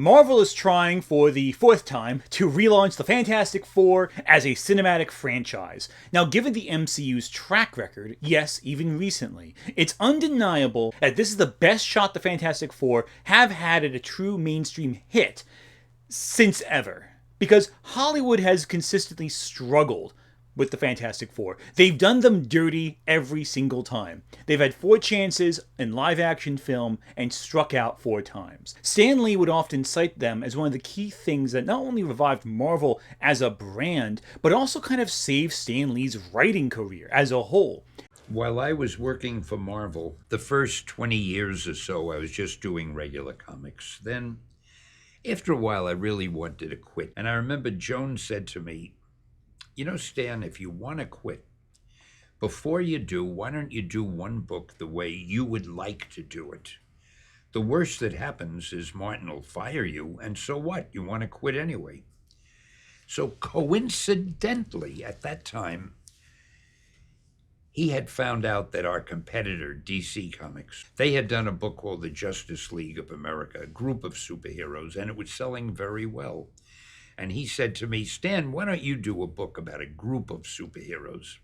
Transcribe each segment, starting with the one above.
Marvel is trying for the fourth time to relaunch the Fantastic Four as a cinematic franchise. Now, given the MCU's track record, yes, even recently, it's undeniable that this is the best shot the Fantastic Four have had at a true mainstream hit since ever. Because Hollywood has consistently struggled with the Fantastic Four. They've done them dirty every single time. They've had 4 chances in live-action film and struck out 4 times. Stan Lee would often cite them as one of the key things that not only revived Marvel as a brand, but also kind of saved Stan Lee's writing career as a whole. While I was working for Marvel, the first 20 years or so, I was just doing regular comics. Then, after a while, I really wanted to quit. And I remember Joan said to me, "You know, Stan, if you want to quit, before you do, why don't you do one book the way you would like to do it? The worst that happens is Martin will fire you, and so what? You want to quit anyway." So coincidentally, at that time, he had found out that our competitor, DC Comics, they had done a book called The Justice League of America, a group of superheroes, and it was selling very well. And he said to me, "Stan, why don't you do a book about a group of superheroes?"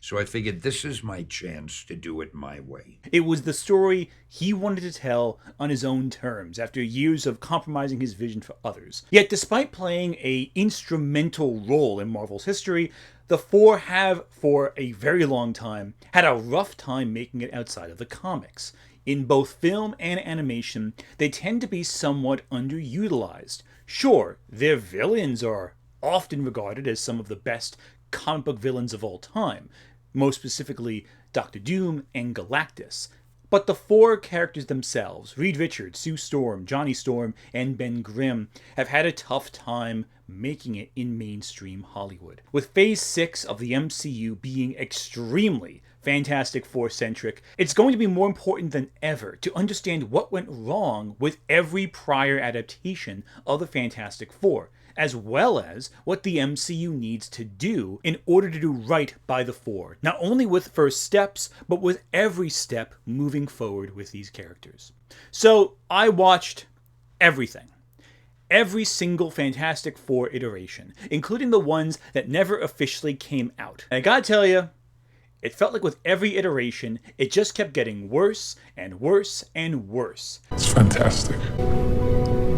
So I figured this is my chance to do it my way. It was the story he wanted to tell on his own terms after years of compromising his vision for others. Yet despite playing an instrumental role in Marvel's history, the Four have, for a very long time, had a rough time making it outside of the comics. In both film and animation, they tend to be somewhat underutilized. Sure, their villains are often regarded as some of the best comic book villains of all time, most specifically Doctor Doom and Galactus. But the 4 characters themselves, Reed Richards, Sue Storm, Johnny Storm, and Ben Grimm, have had a tough time making it in mainstream Hollywood. With Phase 6 of the MCU being extremely Fantastic Four-centric, it's going to be more important than ever to understand what went wrong with every prior adaptation of the Fantastic Four, as well as what the MCU needs to do in order to do right by the Four, not only with first steps, but with every step moving forward with these characters. So I watched everything. Every single Fantastic Four iteration, including the ones that never officially came out. And I gotta tell you, it felt like with every iteration, it just kept getting worse and worse and worse. It's fantastic.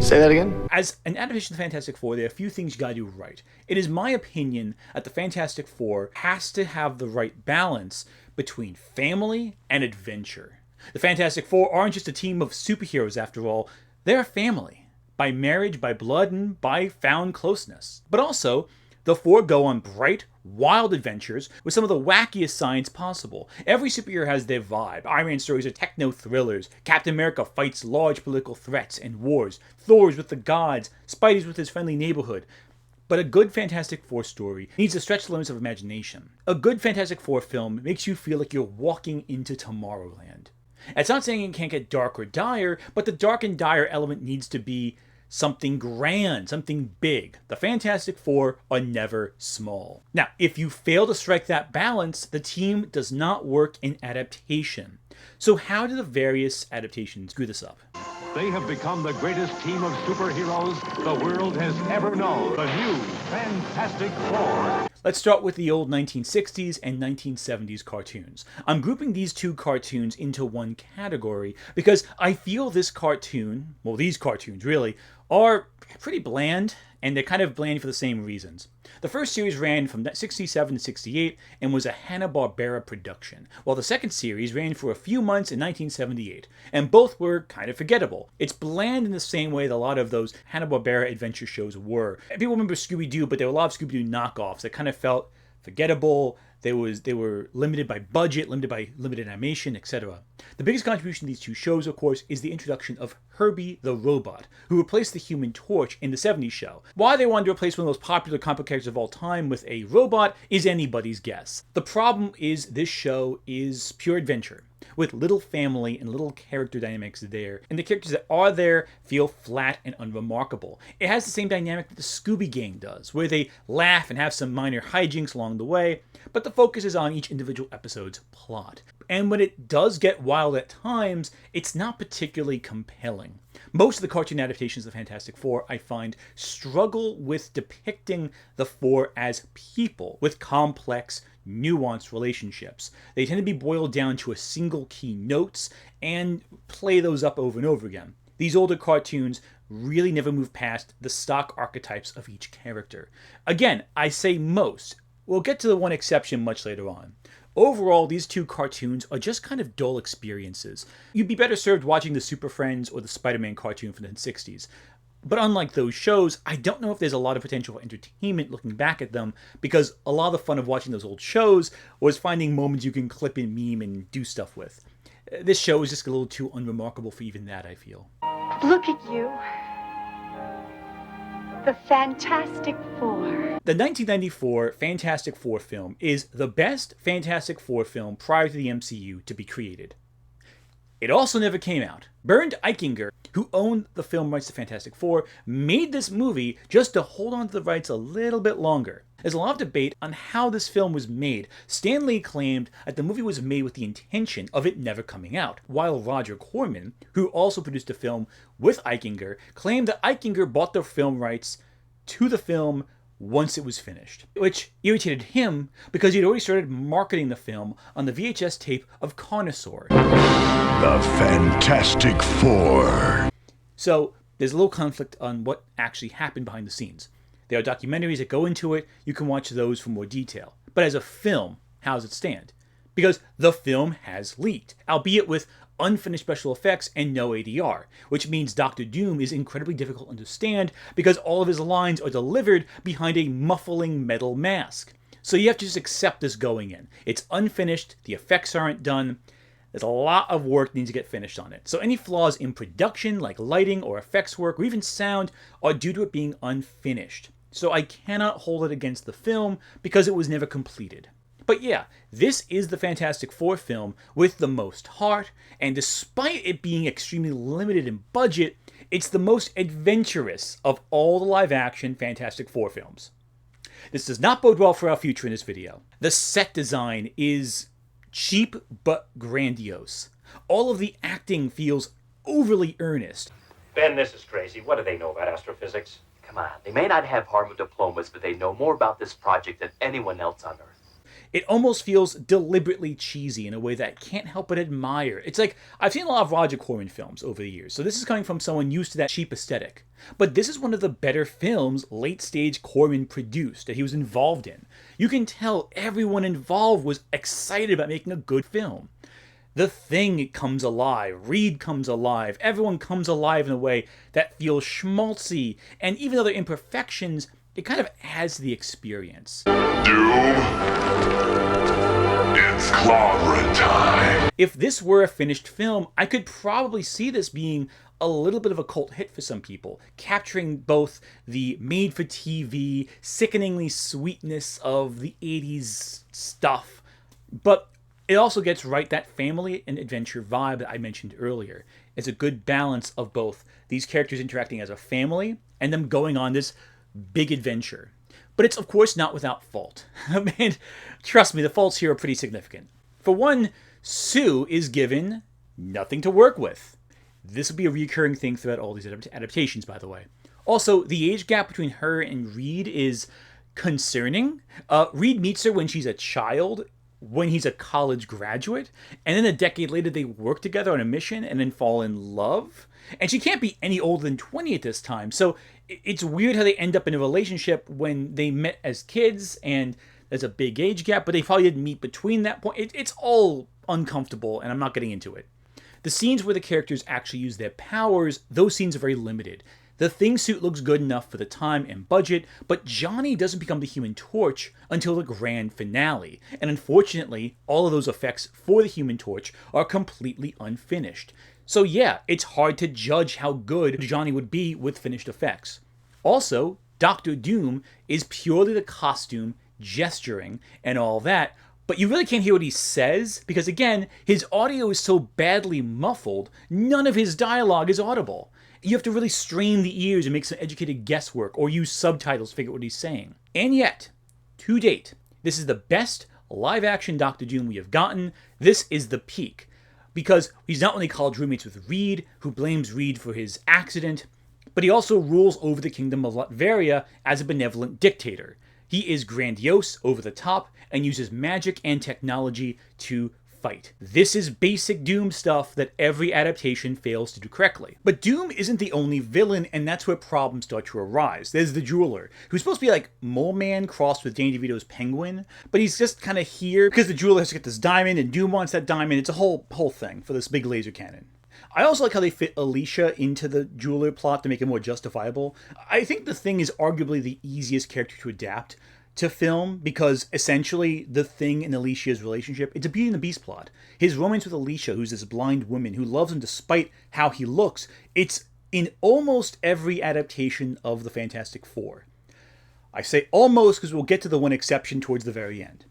Say that again? As an adaptation of the Fantastic Four, there are a few things you gotta do right. It is my opinion that the Fantastic Four has to have the right balance between family and adventure. The Fantastic Four aren't just a team of superheroes after all, they're a family. By marriage, by blood, and by found closeness. But also, the Four go on bright, wild adventures with some of the wackiest science possible. Every superhero has their vibe. Iron Man stories are techno-thrillers. Captain America fights large political threats and wars. Thor's with the gods. Spidey's with his friendly neighborhood. But a good Fantastic Four story needs to stretch the limits of imagination. A good Fantastic Four film makes you feel like you're walking into Tomorrowland. It's not saying it can't get dark or dire, but the dark and dire element needs to be something grand, something big. The Fantastic Four are never small. Now, if you fail to strike that balance, the team does not work in adaptation. So how do the various adaptations screw this up? They have become the greatest team of superheroes the world has ever known. The new Fantastic Four. Let's start with the old 1960s and 1970s cartoons. I'm grouping these 2 cartoons into one category because I feel this cartoon, well, these cartoons really, are pretty bland, and they're kind of bland for the same reasons. The first series ran from 67 to 68 and was a Hanna-Barbera production, while the second series ran for a few months in 1978, and both were kind of forgettable. It's bland in the same way that a lot of those Hanna-Barbera adventure shows were. People remember Scooby-Doo, but there were a lot of Scooby-Doo knockoffs that kind of felt forgettable. They were limited by budget, limited by limited animation, etc. The biggest contribution to these 2 shows, of course, is the introduction of Herbie the Robot, who replaced the Human Torch in the 70s show. Why they wanted to replace one of the most popular comic book characters of all time with a robot is anybody's guess. The problem is this show is pure adventure. with little family and little character dynamics there, and the characters that are there feel flat and unremarkable. It has the same dynamic that the Scooby Gang does, where they laugh and have some minor hijinks along the way, but the focus is on each individual episode's plot. And when it does get wild at times, it's not particularly compelling. Most of the cartoon adaptations of the Fantastic Four, I find, struggle with depicting the Four as people with complex, nuanced relationships. They tend to be boiled down to a single key notes and play those up over and over again. These older cartoons really never move past the stock archetypes of each character. Again, I say most. We'll get to the one exception much later on. Overall, these two cartoons are just kind of dull experiences. You'd be better served watching the Super Friends or the Spider-Man cartoon from the 60s. But unlike those shows, I don't know if there's a lot of potential for entertainment looking back at them, because a lot of the fun of watching those old shows was finding moments you can clip and meme and do stuff with. This show is just a little too unremarkable for even that, I feel. Look at you. The Fantastic Four. The 1994 Fantastic Four film is the best Fantastic Four film prior to the MCU to be created. It also never came out. Bernd Eichinger, who owned the film rights to Fantastic Four, made this movie just to hold on to the rights a little bit longer. There's a lot of debate on how this film was made. Stan Lee claimed that the movie was made with the intention of it never coming out, while Roger Corman, who also produced the film with Eichinger, claimed that Eichinger bought the film rights to the film once it was finished, which irritated him because he'd already started marketing the film on the VHS tape of Carnosaur. The Fantastic Four. So there's a little conflict on what actually happened behind the scenes. There are documentaries that go into it. You can watch those for more detail. But as a film, how does it stand? Because the film has leaked, albeit with unfinished special effects and no ADR, which means Doctor Doom is incredibly difficult to understand because all of his lines are delivered behind a muffling metal mask. So you have to just accept this going in. It's unfinished, the effects aren't done, there's a lot of work that needs to get finished on it. So any flaws in production, like lighting or effects work or even sound, are due to it being unfinished. So I cannot hold it against the film because it was never completed. But yeah, this is the Fantastic Four film with the most heart, and despite it being extremely limited in budget, it's the most adventurous of all the live-action Fantastic Four films. This does not bode well for our future in this video. The set design is cheap but grandiose. All of the acting feels overly earnest. Ben, this is crazy. What do they know about astrophysics? Come on, they may not have Harvard diplomas, but they know more about this project than anyone else on Earth. It almost feels deliberately cheesy in a way that I can't help but admire. It's like, I've seen a lot of Roger Corman films over the years, so this is coming from someone used to that cheap aesthetic. But this is one of the better films late-stage Corman produced that he was involved in. You can tell everyone involved was excited about making a good film. The Thing comes alive, Reed comes alive, everyone comes alive in a way that feels schmaltzy, and even though there are imperfections, it kind of adds to the experience. Doom, it's clobbering time. If this were a finished film, I could probably see this being a little bit of a cult hit for some people, capturing both the made-for-TV, sickeningly sweetness of the 80s stuff, but it also gets right that family and adventure vibe that I mentioned earlier. It's a good balance of both these characters interacting as a family and them going on this big adventure. But it's of course not without fault. And trust me, the faults here are pretty significant. For one, Sue is given nothing to work with. This will be a recurring thing throughout all these adaptations, by the way. Also, the age gap between her and Reed is concerning. Reed meets her when she's a child, when he's a college graduate, and then a decade later they work together on a mission and then fall in love. And she can't be any older than 20 at this time, so it's weird how they end up in a relationship when they met as kids and there's a big age gap, but they probably didn't meet between that point. It's all uncomfortable, and I'm not getting into it. The scenes where the characters actually use their powers, those scenes are very limited. The Thing suit looks good enough for the time and budget, but Johnny doesn't become the Human Torch until the grand finale. And unfortunately, all of those effects for the Human Torch are completely unfinished. So yeah, it's hard to judge how good Johnny would be with finished effects. Also, Doctor Doom is purely the costume, gesturing, and all that, but you really can't hear what he says because, again, his audio is so badly muffled, none of his dialogue is audible. You have to really strain the ears and make some educated guesswork or use subtitles to figure out what he's saying. And yet, to date, this is the best live-action Doctor Doom we have gotten. This is the peak. Because he's not only college roommates with Reed, who blames Reed for his accident, but he also rules over the kingdom of Latveria as a benevolent dictator. He is grandiose, over the top, and uses magic and technology to fight. This is basic Doom stuff that every adaptation fails to do correctly. But Doom isn't the only villain, and that's where problems start to arise. There's the Jeweler, who's supposed to be like Mole Man crossed with Danny DeVito's Penguin, but he's just kind of here because the Jeweler has to get this diamond, and Doom wants that diamond. It's a whole thing for this big laser cannon. I also like how they fit Alicia into the Jeweler plot to make it more justifiable. I think the Thing is arguably the easiest character to adapt to film because essentially the Thing and Alicia's relationship, it's a Beauty and the Beast plot. His romance with Alicia, who's this blind woman who loves him despite how he looks, it's in almost every adaptation of the Fantastic Four. I say almost because we'll get to the one exception towards the very end.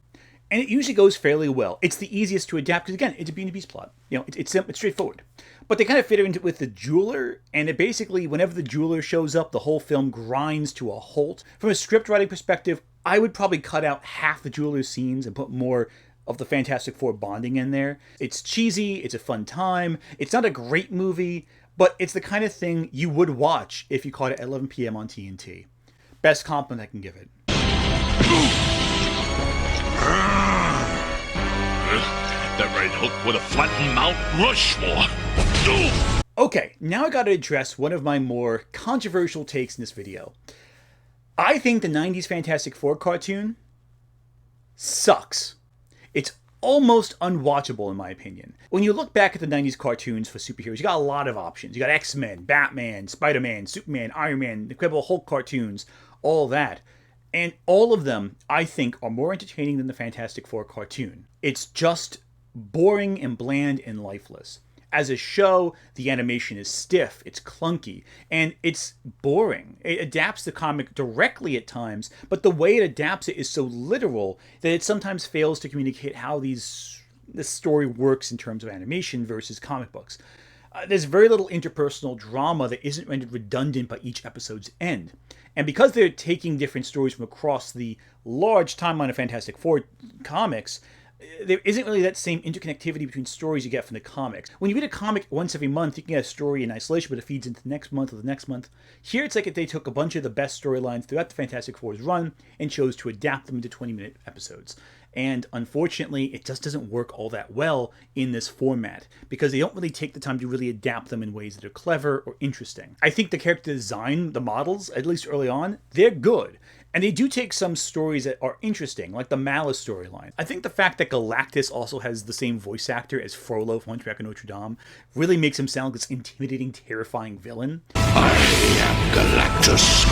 And it usually goes fairly well. It's the easiest to adapt because, again, it's a Beauty and the Beast plot. You know, it's straightforward. But they kind of fit it into with the Jeweler, and it basically, whenever the Jeweler shows up, the whole film grinds to a halt. From a script writing perspective, I would probably cut out half the Jeweler's scenes and put more of the Fantastic Four bonding in there. It's cheesy, it's a fun time, it's not a great movie, but it's the kind of thing you would watch if you caught it at 11 p.m. on TNT. Best compliment I can give it. That Red Hook would have flattened Mount Rushmore. Okay, now I gotta address one of my more controversial takes in this video. I think the 90s Fantastic Four cartoon sucks. It's almost unwatchable in my opinion. When you look back at the 90s cartoons for superheroes, you got a lot of options. You got X-Men, Batman, Spider-Man, Superman, Iron Man, the Incredible Hulk cartoons, all that. And all of them, I think, are more entertaining than the Fantastic Four cartoon. It's just boring and bland and lifeless. As a show, the animation is stiff, it's clunky, and it's boring. It adapts the comic directly at times, but the way it adapts it is so literal that it sometimes fails to communicate how this story works in terms of animation versus comic books. There's very little interpersonal drama that isn't rendered redundant by each episode's end. And because they're taking different stories from across the large timeline of Fantastic Four comics, there isn't really that same interconnectivity between stories you get from the comics. When you read a comic once every month, you can get a story in isolation, but it feeds into the next month or the next month. Here, it's like if they took a bunch of the best storylines throughout the Fantastic Four's run and chose to adapt them into 20-minute episodes. And unfortunately, it just doesn't work all that well in this format because they don't really take the time to really adapt them in ways that are clever or interesting. I think the character design, the models, at least early on, they're good. And they do take some stories that are interesting, like the Malice storyline. I think the fact that Galactus also has the same voice actor as Frollo from Hunchback of Notre Dame really makes him sound like this intimidating, terrifying villain. I am Galactus,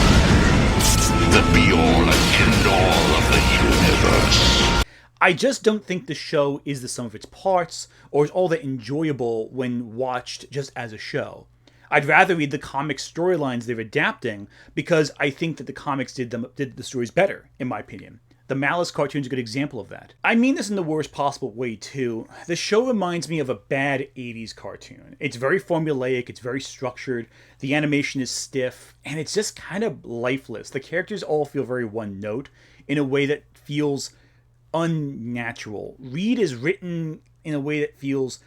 the be-all and end-all of the universe. I just don't think the show is the sum of its parts, or is all that enjoyable when watched just as a show. I'd rather read the comic storylines they're adapting because I think that the comics did the stories better, in my opinion. The Malice cartoon's a good example of that. I mean this in the worst possible way, too. The show reminds me of a bad 80s cartoon. It's very formulaic, it's very structured, the animation is stiff, and it's just kind of lifeless. The characters all feel very one-note in a way that feels unnatural. Reed is written in a way that feels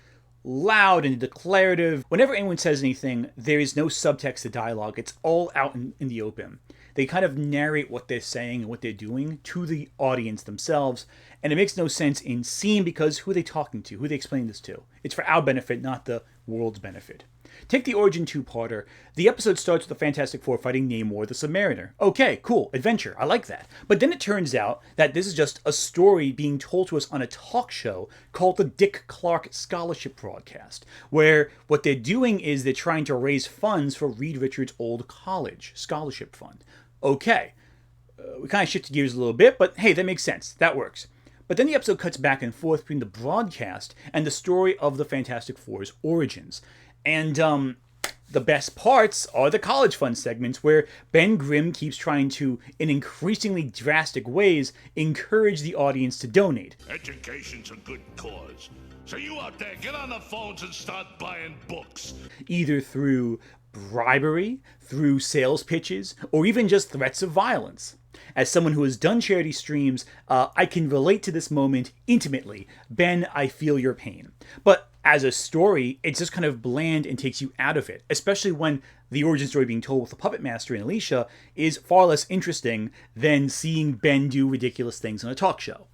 loud and declarative. Whenever anyone says anything, there is no subtext to dialogue. It's all out in the open. They kind of narrate what they're saying and what they're doing to the audience themselves, and it makes no sense in scene because who are they talking to? Who are they explaining this to? It's for our benefit, not the world's benefit. Take the Origin two-parter. The episode starts with the Fantastic Four fighting Namor the Submariner. Okay, cool, adventure, I like that. But then it turns out that this is just a story being told to us on a talk show called the Dick Clark Scholarship Broadcast, where what they're doing is they're trying to raise funds for Reed Richards' old college scholarship fund. Okay, we kind of shifted gears a little bit, but hey, that makes sense, that works. But then the episode cuts back and forth between the broadcast and the story of the Fantastic Four's origins. And The best parts are the college fund segments where Ben Grimm keeps trying to, in increasingly drastic ways, encourage the audience to donate. Education's a good cause. So you out there, get on the phones and start buying books. Either through bribery, through sales pitches, or even just threats of violence. As someone who has done charity streams, I can relate to this moment intimately. Ben, I feel your pain. But as a story, it's just kind of bland and takes you out of it, especially when the origin story being told with the Puppet Master and Alicia is far less interesting than seeing Ben do ridiculous things on a talk show.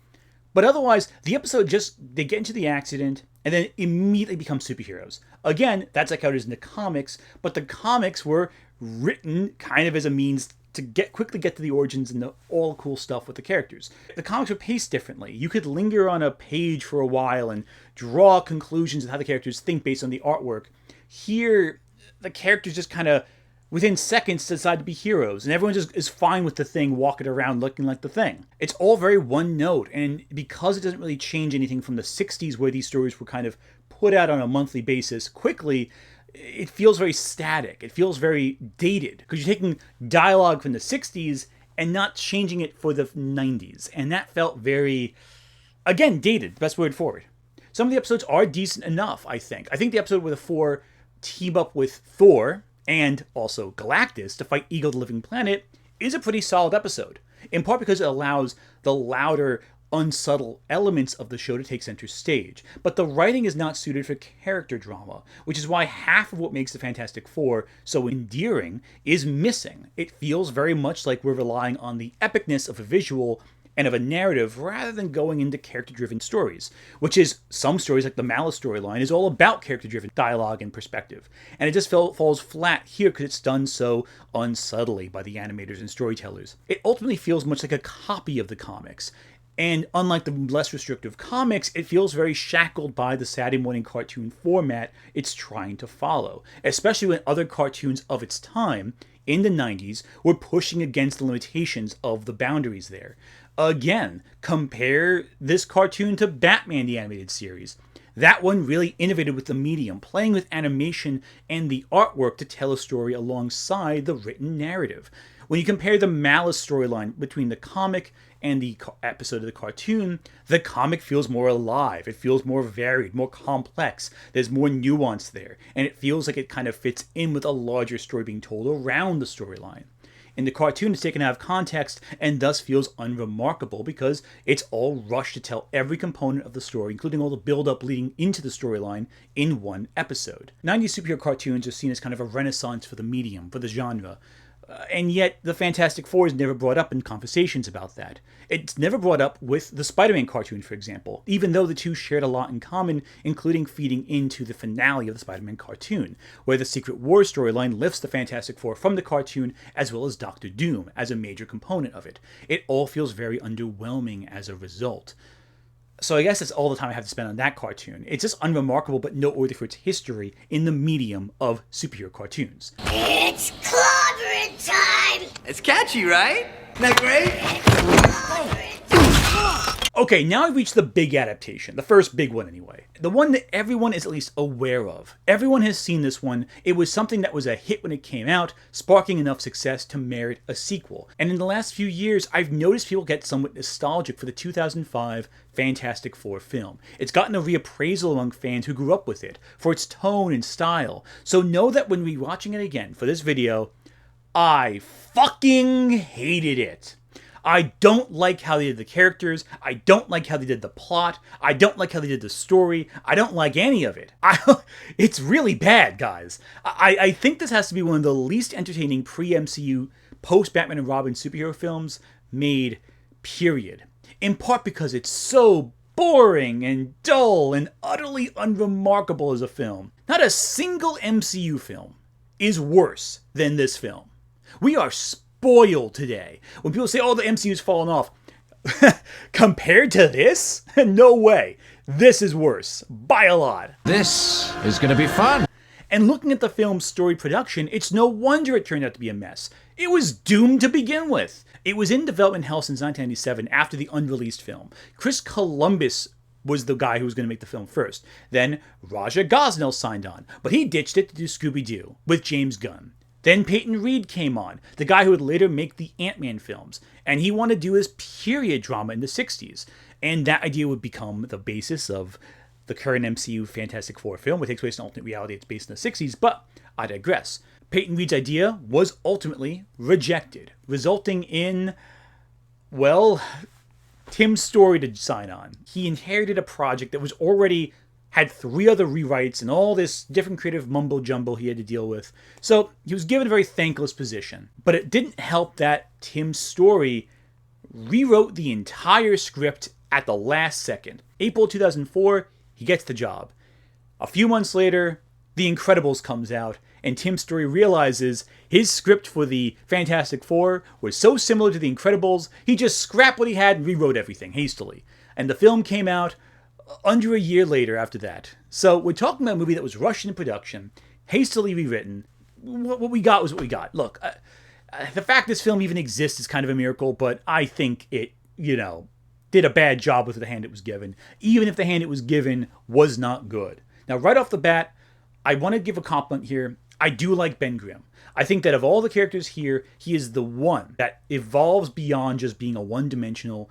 But otherwise, the episode they get into the accident and then immediately become superheroes. Again, that's like how it is in the comics, but the comics were written kind of as a means to quickly get to the origins and all the cool stuff with the characters. The comics were paced differently. You could linger on a page for a while and draw conclusions of how the characters think based on the artwork. Here, the characters just kind of, within seconds, decide to be heroes, and everyone just is fine with the Thing walking around looking like the Thing. It's all very one note, and because it doesn't really change anything from the 60s where these stories were kind of put out on a monthly basis quickly, it feels very static. It feels very dated, because you're taking dialogue from the 60s and not changing it for the 90s, and that felt very, again, dated, best word for it. Some of the episodes are decent enough, I think. I think the episode where the four team up with Thor and also Galactus to fight Eagle the Living Planet is a pretty solid episode, in part because it allows the louder, unsubtle elements of the show to take center stage. But the writing is not suited for character drama, which is why half of what makes the Fantastic Four so endearing is missing. It feels very much like we're relying on the epicness of a visual and of a narrative rather than going into character-driven stories, which is some stories like the Malice storyline is all about character-driven dialogue and perspective. And it just falls flat here because it's done so unsubtly by the animators and storytellers. It ultimately feels much like a copy of the comics. And unlike the less restrictive comics, it feels very shackled by the Saturday morning cartoon format it's trying to follow, especially when other cartoons of its time in the 90s were pushing against the limitations of the boundaries there. Again, compare this cartoon to Batman the Animated Series. That one really innovated with the medium, playing with animation and the artwork to tell a story alongside the written narrative. When you compare the Malice storyline between the comic and the episode of the cartoon, the comic feels more alive, it feels more varied, more complex, there's more nuance there, and it feels like it kind of fits in with a larger story being told around the storyline. In the cartoon, it's taken out of context and thus feels unremarkable because it's all rushed to tell every component of the story, including all the build-up leading into the storyline, in one episode. 90s superhero cartoons are seen as kind of a renaissance for the medium, for the genre. And yet, the Fantastic Four is never brought up in conversations about that. It's never brought up with the Spider-Man cartoon, for example, even though the two shared a lot in common, including feeding into the finale of the Spider-Man cartoon, where the Secret Wars storyline lifts the Fantastic Four from the cartoon, as well as Doctor Doom as a major component of it. It all feels very underwhelming as a result. So I guess that's all the time I have to spend on that cartoon. It's just unremarkable but noteworthy for its history in the medium of superhero cartoons. It's clobbering time! It's catchy, right? Isn't that great? Okay, now I've reached the big adaptation, the first big one anyway. The one that everyone is at least aware of. Everyone has seen this one. It was something that was a hit when it came out, sparking enough success to merit a sequel. And in the last few years, I've noticed people get somewhat nostalgic for the 2005 Fantastic Four film. It's gotten a reappraisal among fans who grew up with it, for its tone and style. So know that when rewatching it again for this video, I fucking hated it. I don't like how they did the characters, I don't like how they did the plot, I don't like how they did the story, I don't like any of it. It's really bad, guys. I think this has to be one of the least entertaining pre-MCU, post-Batman and Robin superhero films made, period. In part because it's so boring and dull and utterly unremarkable as a film. Not a single MCU film is worse than this film. We are spoiled today. When people say, oh, the MCU's fallen off, compared to this? No way. This is worse. By a lot. This is going to be fun. And looking at the film's storied production, it's no wonder it turned out to be a mess. It was doomed to begin with. It was in development hell since 1997 after the Unreleased film. Chris Columbus was the guy who was going to make the film first. Then Raja Gosnell signed on, but he ditched it to do Scooby-Doo with James Gunn. Then Peyton Reed came on, the guy who would later make the Ant-Man films, and he wanted to do his period drama in the 60s. And that idea would become the basis of the current MCU Fantastic Four film, which takes place in alternate reality. It's based in the 60s, but I digress. Peyton Reed's idea was ultimately rejected, resulting in, well, Tim Story to sign on. He inherited a project that was already had 3 other rewrites and all this different creative mumbo jumbo he had to deal with. So he was given a very thankless position. But it didn't help that Tim Story rewrote the entire script at the last second. April 2004, he gets the job. A few months later, The Incredibles comes out, and Tim Story realizes his script for the Fantastic Four was so similar to The Incredibles, he just scrapped what he had and rewrote everything hastily. And the film came out under a year later after that. So we're talking about a movie that was rushed into production, hastily rewritten. What we got was what we got. Look, the fact this film even exists is kind of a miracle, but I think it, did a bad job with the hand it was given, even if the hand it was given was not good. Now, right off the bat, I want to give a compliment here. I do like Ben Grimm. I think that of all the characters here, he is the one that evolves beyond just being a one-dimensional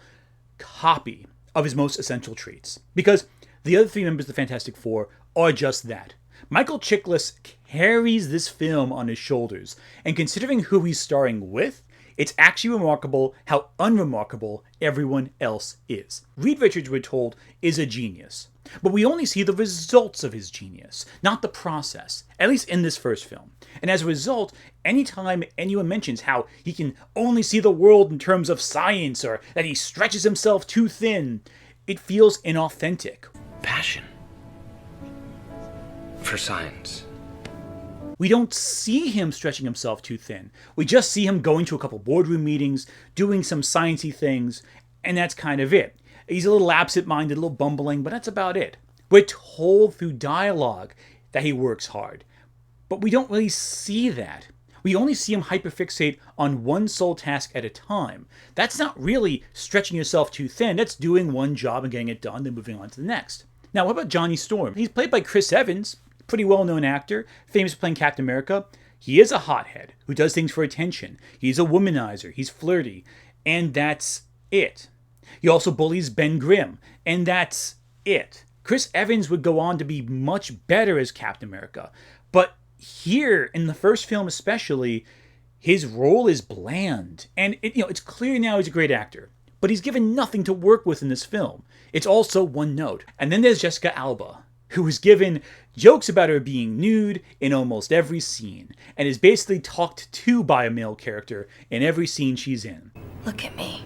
copy of his most essential traits. Because the other 3 members of the Fantastic Four are just that. Michael Chiklis carries this film on his shoulders, and considering who he's starring with, it's actually remarkable how unremarkable everyone else is. Reed Richards, we're told, is a genius. But we only see the results of his genius, not the process, at least in this first film. And as a result, anytime anyone mentions how he can only see the world in terms of science or that he stretches himself too thin, it feels inauthentic. Passion for science. We don't see him stretching himself too thin. We just see him going to a couple boardroom meetings, doing some sciencey things, and that's kind of it. He's a little absent-minded, a little bumbling, but that's about it. We're told through dialogue that he works hard, but we don't really see that. We only see him hyperfixate on one sole task at a time. That's not really stretching yourself too thin. That's doing one job and getting it done, then moving on to the next. Now, what about Johnny Storm? He's played by Chris Evans, pretty well-known actor, famous for playing Captain America. He is a hothead who does things for attention. He's a womanizer. He's flirty. And that's it. He also bullies Ben Grimm. And that's it. Chris Evans would go on to be much better as Captain America. But here, in the first film especially, his role is bland. And it's clear now he's a great actor. But he's given nothing to work with in this film. It's also one note. And then there's Jessica Alba, who was given jokes about her being nude in almost every scene, and is basically talked to by a male character in every scene she's in. Look at me.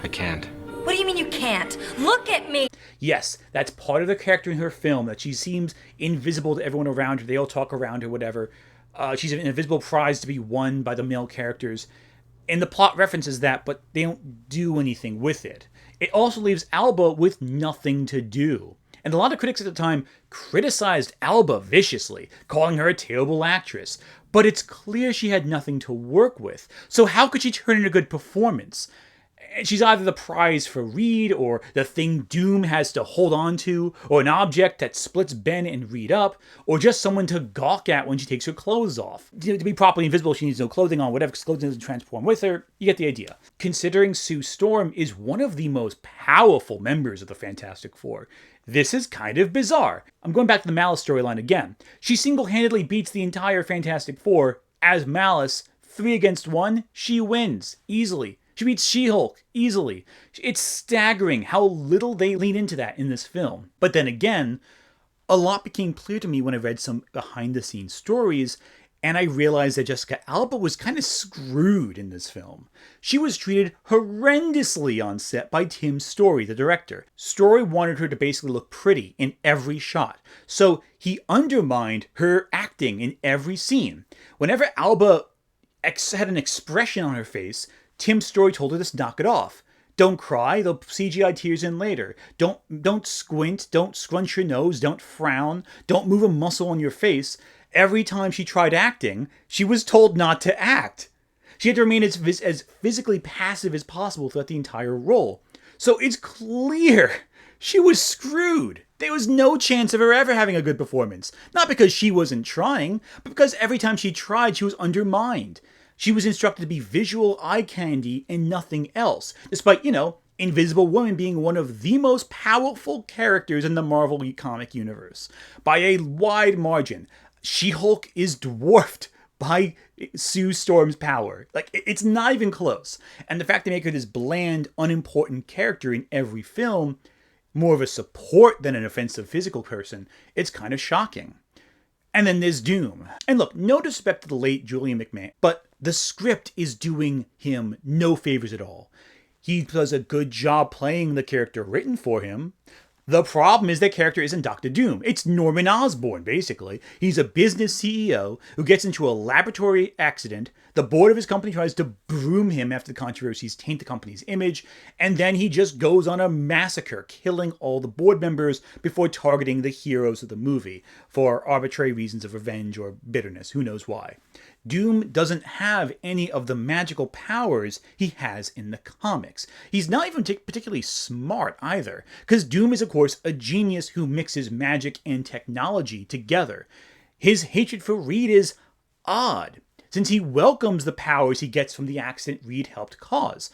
I can't. What do you mean you can't? Look at me! Yes, that's part of the character in her film, that she seems invisible to everyone around her. They all talk around her, whatever. She's an invisible prize to be won by the male characters. And the plot references that, but they don't do anything with it. It also leaves Alba with nothing to do. And a lot of critics at the time criticized Alba viciously, calling her a terrible actress. But it's clear she had nothing to work with. So how could she turn in a good performance? She's either the prize for Reed, or the thing Doom has to hold on to, or an object that splits Ben and Reed up, or just someone to gawk at when she takes her clothes off. To be properly invisible, she needs no clothing on, whatever, because clothing doesn't transform with her. You get the idea. Considering Sue Storm is one of the most powerful members of the Fantastic Four, this is kind of bizarre. I'm going back to the Malice storyline again. She single-handedly beats the entire Fantastic Four as Malice. 3 against 1, she wins easily. She beats She-Hulk easily. It's staggering how little they lean into that in this film. But then again, a lot became clear to me when I read some behind-the-scenes stories, and I realized that Jessica Alba was kind of screwed in this film. She was treated horrendously on set by Tim Story, the director. Story wanted her to basically look pretty in every shot, so he undermined her acting in every scene. Whenever Alba had an expression on her face, Tim Story told her to knock it off. Don't cry, they'll CGI tears in later. Don't squint, don't scrunch your nose, don't frown, don't move a muscle on your face. Every time she tried acting, she was told not to act. She had to remain as physically passive as possible throughout the entire role. So it's clear she was screwed. There was no chance of her ever having a good performance. Not because she wasn't trying, but because every time she tried, she was undermined. She was instructed to be visual eye candy and nothing else, despite, Invisible Woman being one of the most powerful characters in the Marvel comic universe. By a wide margin, She-Hulk is dwarfed by Sue Storm's power. It's not even close. And the fact they make her this bland, unimportant character in every film, more of a support than an offensive physical person, it's kind of shocking. And then there's Doom. And look, no disrespect to the late Julian McMahon, but the script is doing him no favors at all. He does a good job playing the character written for him. The problem is that character isn't Doctor Doom. It's Norman Osborn, basically. He's a business CEO who gets into a laboratory accident. The board of his company tries to broom him after the controversies taint the company's image, and then he just goes on a massacre, killing all the board members before targeting the heroes of the movie for arbitrary reasons of revenge or bitterness. Who knows why? Doom doesn't have any of the magical powers he has in the comics. He's not even particularly smart either, because Doom is, of course, a genius who mixes magic and technology together. His hatred for Reed is odd, since he welcomes the powers he gets from the accident Reed helped cause.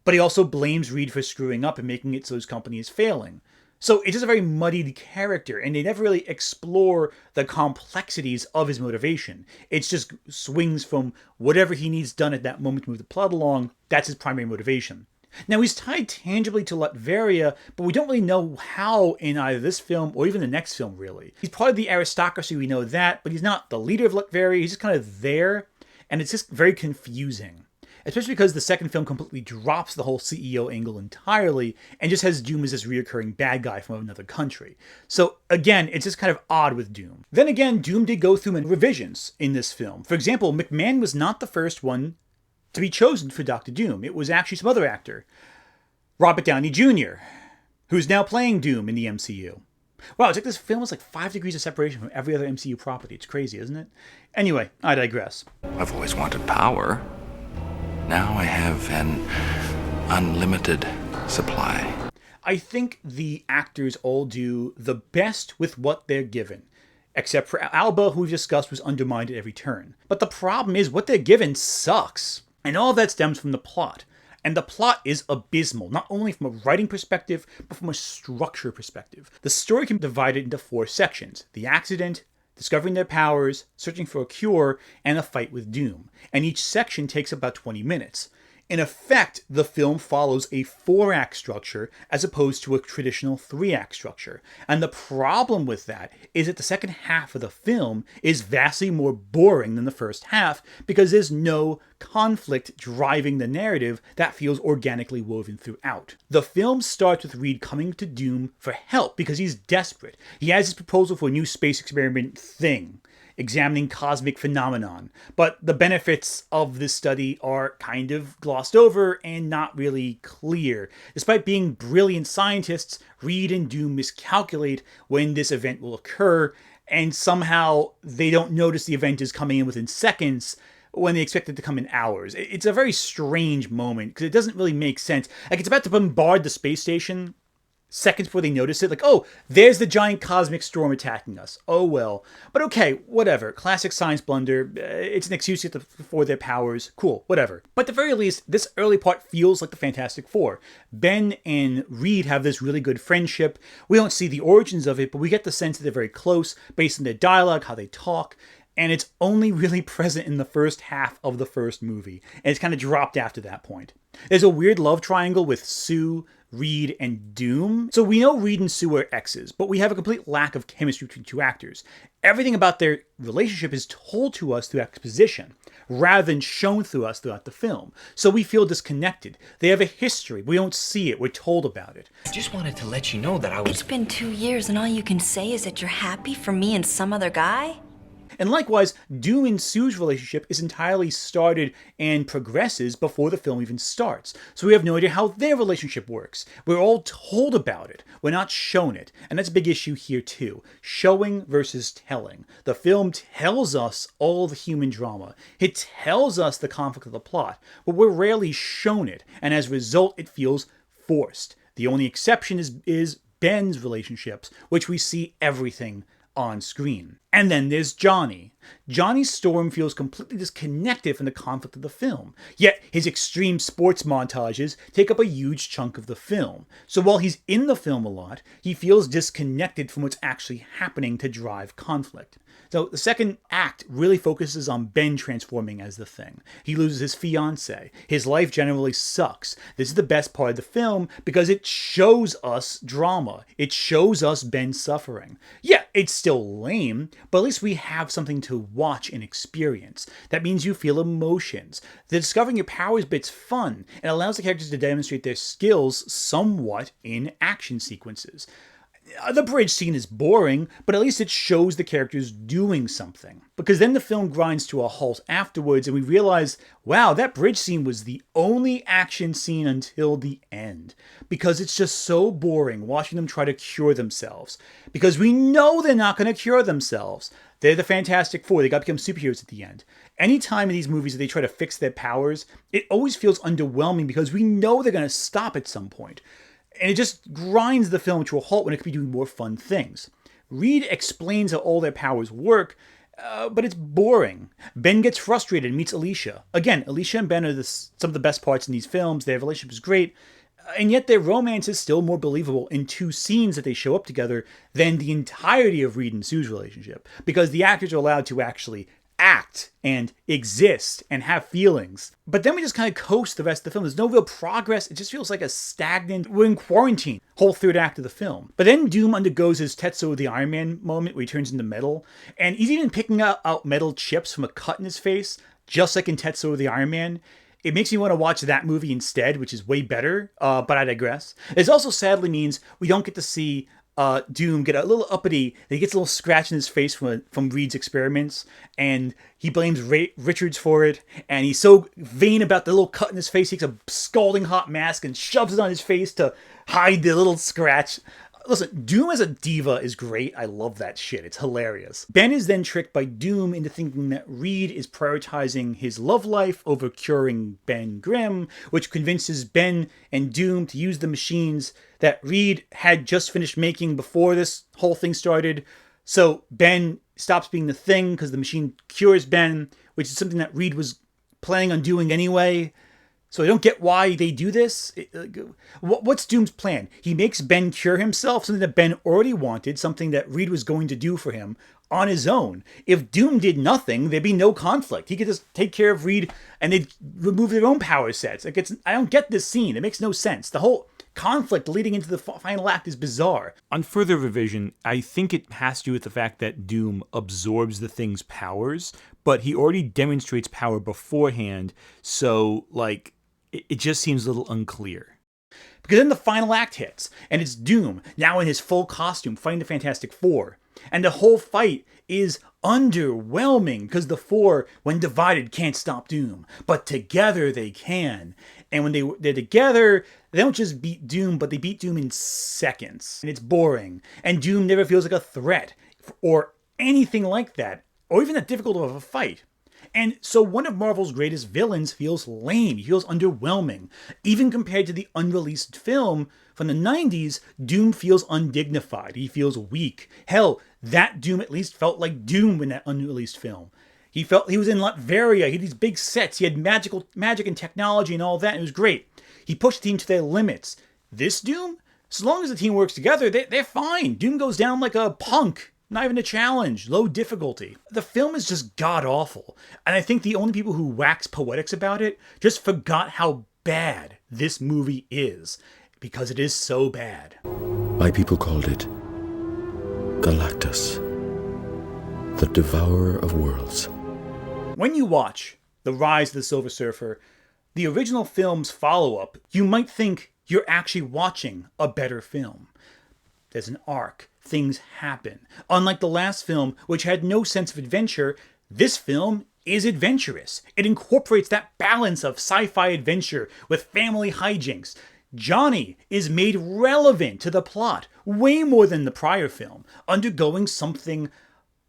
But he also blames Reed for screwing up and making it so his company is failing. So it's just a very muddied character, and they never really explore the complexities of his motivation. It just swings from whatever he needs done at that moment to move the plot along. That's his primary motivation. Now, he's tied tangibly to Latveria, but we don't really know how in either this film or even the next film, really. He's part of the aristocracy, we know that, but he's not the leader of Latveria. He's just kind of there, and it's just very confusing. Especially because the second film completely drops the whole CEO angle entirely and just has Doom as this reoccurring bad guy from another country. So again, it's just kind of odd with Doom. Then again, Doom did go through many revisions in this film. For example, McMahon was not the first one to be chosen for Doctor Doom. It was actually some other actor, Robert Downey Jr., who's now playing Doom in the MCU. Wow, it's like this film is like 5 degrees of separation from every other MCU property. It's crazy, isn't it? Anyway, I digress. I've always wanted power. Now I have an unlimited supply. I think the actors all do the best with what they're given. Except for Alba, who we've discussed was undermined at every turn. But the problem is what they're given sucks. And all of that stems from the plot. And the plot is abysmal, not only from a writing perspective, but from a structure perspective. The story can be divided into 4 sections. The accident, discovering their powers, searching for a cure, and a fight with Doom. And each section takes about 20 minutes. In effect, the film follows a 4-act structure as opposed to a traditional 3-act structure. And the problem with that is that the second half of the film is vastly more boring than the first half because there's no conflict driving the narrative that feels organically woven throughout. The film starts with Reed coming to Doom for help because he's desperate. He has his proposal for a new space experiment thing, examining cosmic phenomenon. But the benefits of this study are kind of glossed over and not really clear. Despite being brilliant scientists, Reed and Doom miscalculate when this event will occur, and somehow they don't notice the event is coming in within seconds when they expect it to come in hours. It's a very strange moment because it doesn't really make sense. Like, it's about to bombard the space station seconds before they notice it. Like, oh, there's the giant cosmic storm attacking us. Oh, well. But okay, whatever. Classic science blunder. It's an excuse for their powers. Cool, whatever. But at the very least, this early part feels like the Fantastic Four. Ben and Reed have this really good friendship. We don't see the origins of it, but we get the sense that they're very close based on their dialogue, how they talk. And it's only really present in the first half of the first movie. And it's kind of dropped after that point. There's a weird love triangle with Sue, Reed, and Doom. So we know Reed and Sue are exes, but we have a complete lack of chemistry between 2 actors. Everything about their relationship is told to us through exposition, rather than shown through us throughout the film. So we feel disconnected. They have a history. We don't see it. We're told about it. I just wanted to let you know that I was... It's been 2 years and all you can say is that you're happy for me and some other guy? And likewise, Doom and Sue's relationship is entirely started and progresses before the film even starts. So we have no idea how their relationship works. We're all told about it. We're not shown it. And that's a big issue here too. Showing versus telling. The film tells us all the human drama. It tells us the conflict of the plot, but we're rarely shown it. And as a result, it feels forced. The only exception is Ben's relationships, which we see everything on screen. And then there's Johnny. Johnny's storm feels completely disconnected from the conflict of the film, yet his extreme sports montages take up a huge chunk of the film. So while he's in the film a lot, he feels disconnected from what's actually happening to drive conflict. So the second act really focuses on Ben transforming as the Thing. He loses his fiancée. His life generally sucks. This is the best part of the film because it shows us drama. It shows us Ben suffering. Yeah, it's still lame, but at least we have something to watch and experience. That means you feel emotions. The discovering your powers bit's fun and allows the characters to demonstrate their skills somewhat in action sequences. The bridge scene is boring, but at least it shows the characters doing something. Because then the film grinds to a halt afterwards and we realize, wow, that bridge scene was the only action scene until the end. Because it's just so boring watching them try to cure themselves. Because we know they're not going to cure themselves. They're the Fantastic Four. They got to become superheroes at the end. Anytime in these movies that they try to fix their powers, it always feels underwhelming because we know they're going to stop at some point. And it just grinds the film to a halt when it could be doing more fun things. Reed explains how all their powers work, but it's boring. Ben gets frustrated and meets Alicia. Again, Alicia and Ben are some of the best parts in these films. Their relationship is great, and yet their romance is still more believable in 2 scenes that they show up together than the entirety of Reed and Sue's relationship, because the actors are allowed to actually act and exist and have feelings. But then we just kind of coast the rest of the film. There's no real progress. It just feels like a stagnant, we're in quarantine, whole third act of the film. But then Doom undergoes his Tetsuo the Iron Man moment where he turns into metal. And he's even picking out metal chips from a cut in his face, just like in Tetsuo the Iron Man. It makes me want to watch that movie instead, which is way better, but I digress. It also sadly means we don't get to see Doom get a little uppity. He gets a little scratch in his face from Reed's experiments, and he blames Richards for it. And he's so vain about the little cut in his face, he takes a scalding hot mask and shoves it on his face to hide the little scratch. Listen, Doom as a diva is great. I love that shit. It's hilarious. Ben is then tricked by Doom into thinking that Reed is prioritizing his love life over curing Ben Grimm, which convinces Ben and Doom to use the machines that Reed had just finished making before this whole thing started. So Ben stops being the Thing because the machine cures Ben, which is something that Reed was planning on doing anyway. So I don't get why they do this. What's Doom's plan? He makes Ben cure himself, something that Ben already wanted, something that Reed was going to do for him on his own. If Doom did nothing, there'd be no conflict. He could just take care of Reed and they'd remove their own power sets. I don't get this scene. It makes no sense. The whole conflict leading into the final act is bizarre. On further revision, I think it has to do with the fact that Doom absorbs the Thing's powers, but he already demonstrates power beforehand, so, it just seems a little unclear. Because then the final act hits, and it's Doom, now in his full costume, fighting the Fantastic Four. And the whole fight is underwhelming, because the Four, when divided, can't stop Doom. But together they can. And when they're together, they don't just beat Doom, but they beat Doom in seconds. And it's boring. And Doom never feels like a threat, or anything like that, or even that difficult of a fight. And so one of Marvel's greatest villains feels lame, he feels underwhelming. Even compared to the unreleased film from the 90s, Doom feels undignified, he feels weak. Hell, that Doom at least felt like Doom in that unreleased film. He felt he was in Latveria, he had these big sets, he had magic and technology and all that, and it was great. He pushed the team to their limits. This Doom? As long as the team works together, they're fine. Doom goes down like a punk. Not even a challenge, low difficulty. The film is just god-awful, and I think the only people who wax poetics about it just forgot how bad this movie is, because it is so bad. My people called it Galactus, the Devourer of Worlds. When you watch The Rise of the Silver Surfer, the original film's follow-up, you might think you're actually watching a better film. There's an arc. Things happen. Unlike the last film, which had no sense of adventure, this film is adventurous. It incorporates that balance of sci-fi adventure with family hijinks. Johnny is made relevant to the plot, way more than the prior film, undergoing something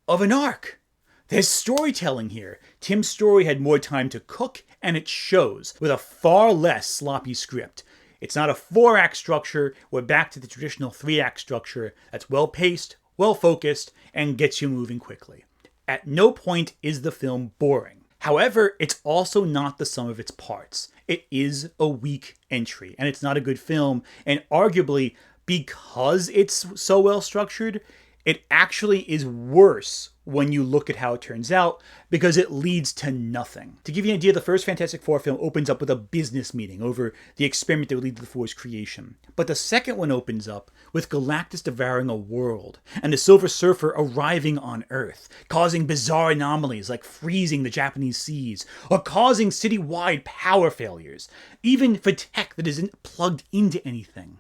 of an arc. There's storytelling here. Tim Story had more time to cook, and it shows, with a far less sloppy script. It's not a 4-act structure. We're back to the traditional 3-act structure that's well-paced, well-focused, and gets you moving quickly. At no point is the film boring. However, it's also not the sum of its parts. It is a weak entry, and it's not a good film, and arguably, because it's so well structured, it actually is worse when you look at how it turns out, because it leads to nothing. To give you an idea, the first Fantastic Four film opens up with a business meeting over the experiment that would lead to the Four's creation. But the second one opens up with Galactus devouring a world, and the Silver Surfer arriving on Earth, causing bizarre anomalies like freezing the Japanese seas, or causing citywide power failures, even for tech that isn't plugged into anything.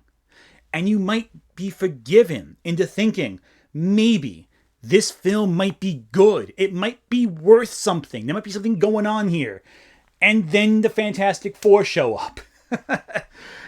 And you might be forgiven into thinking, maybe this film might be good. It might be worth something. There might be something going on here. And then the Fantastic Four show up.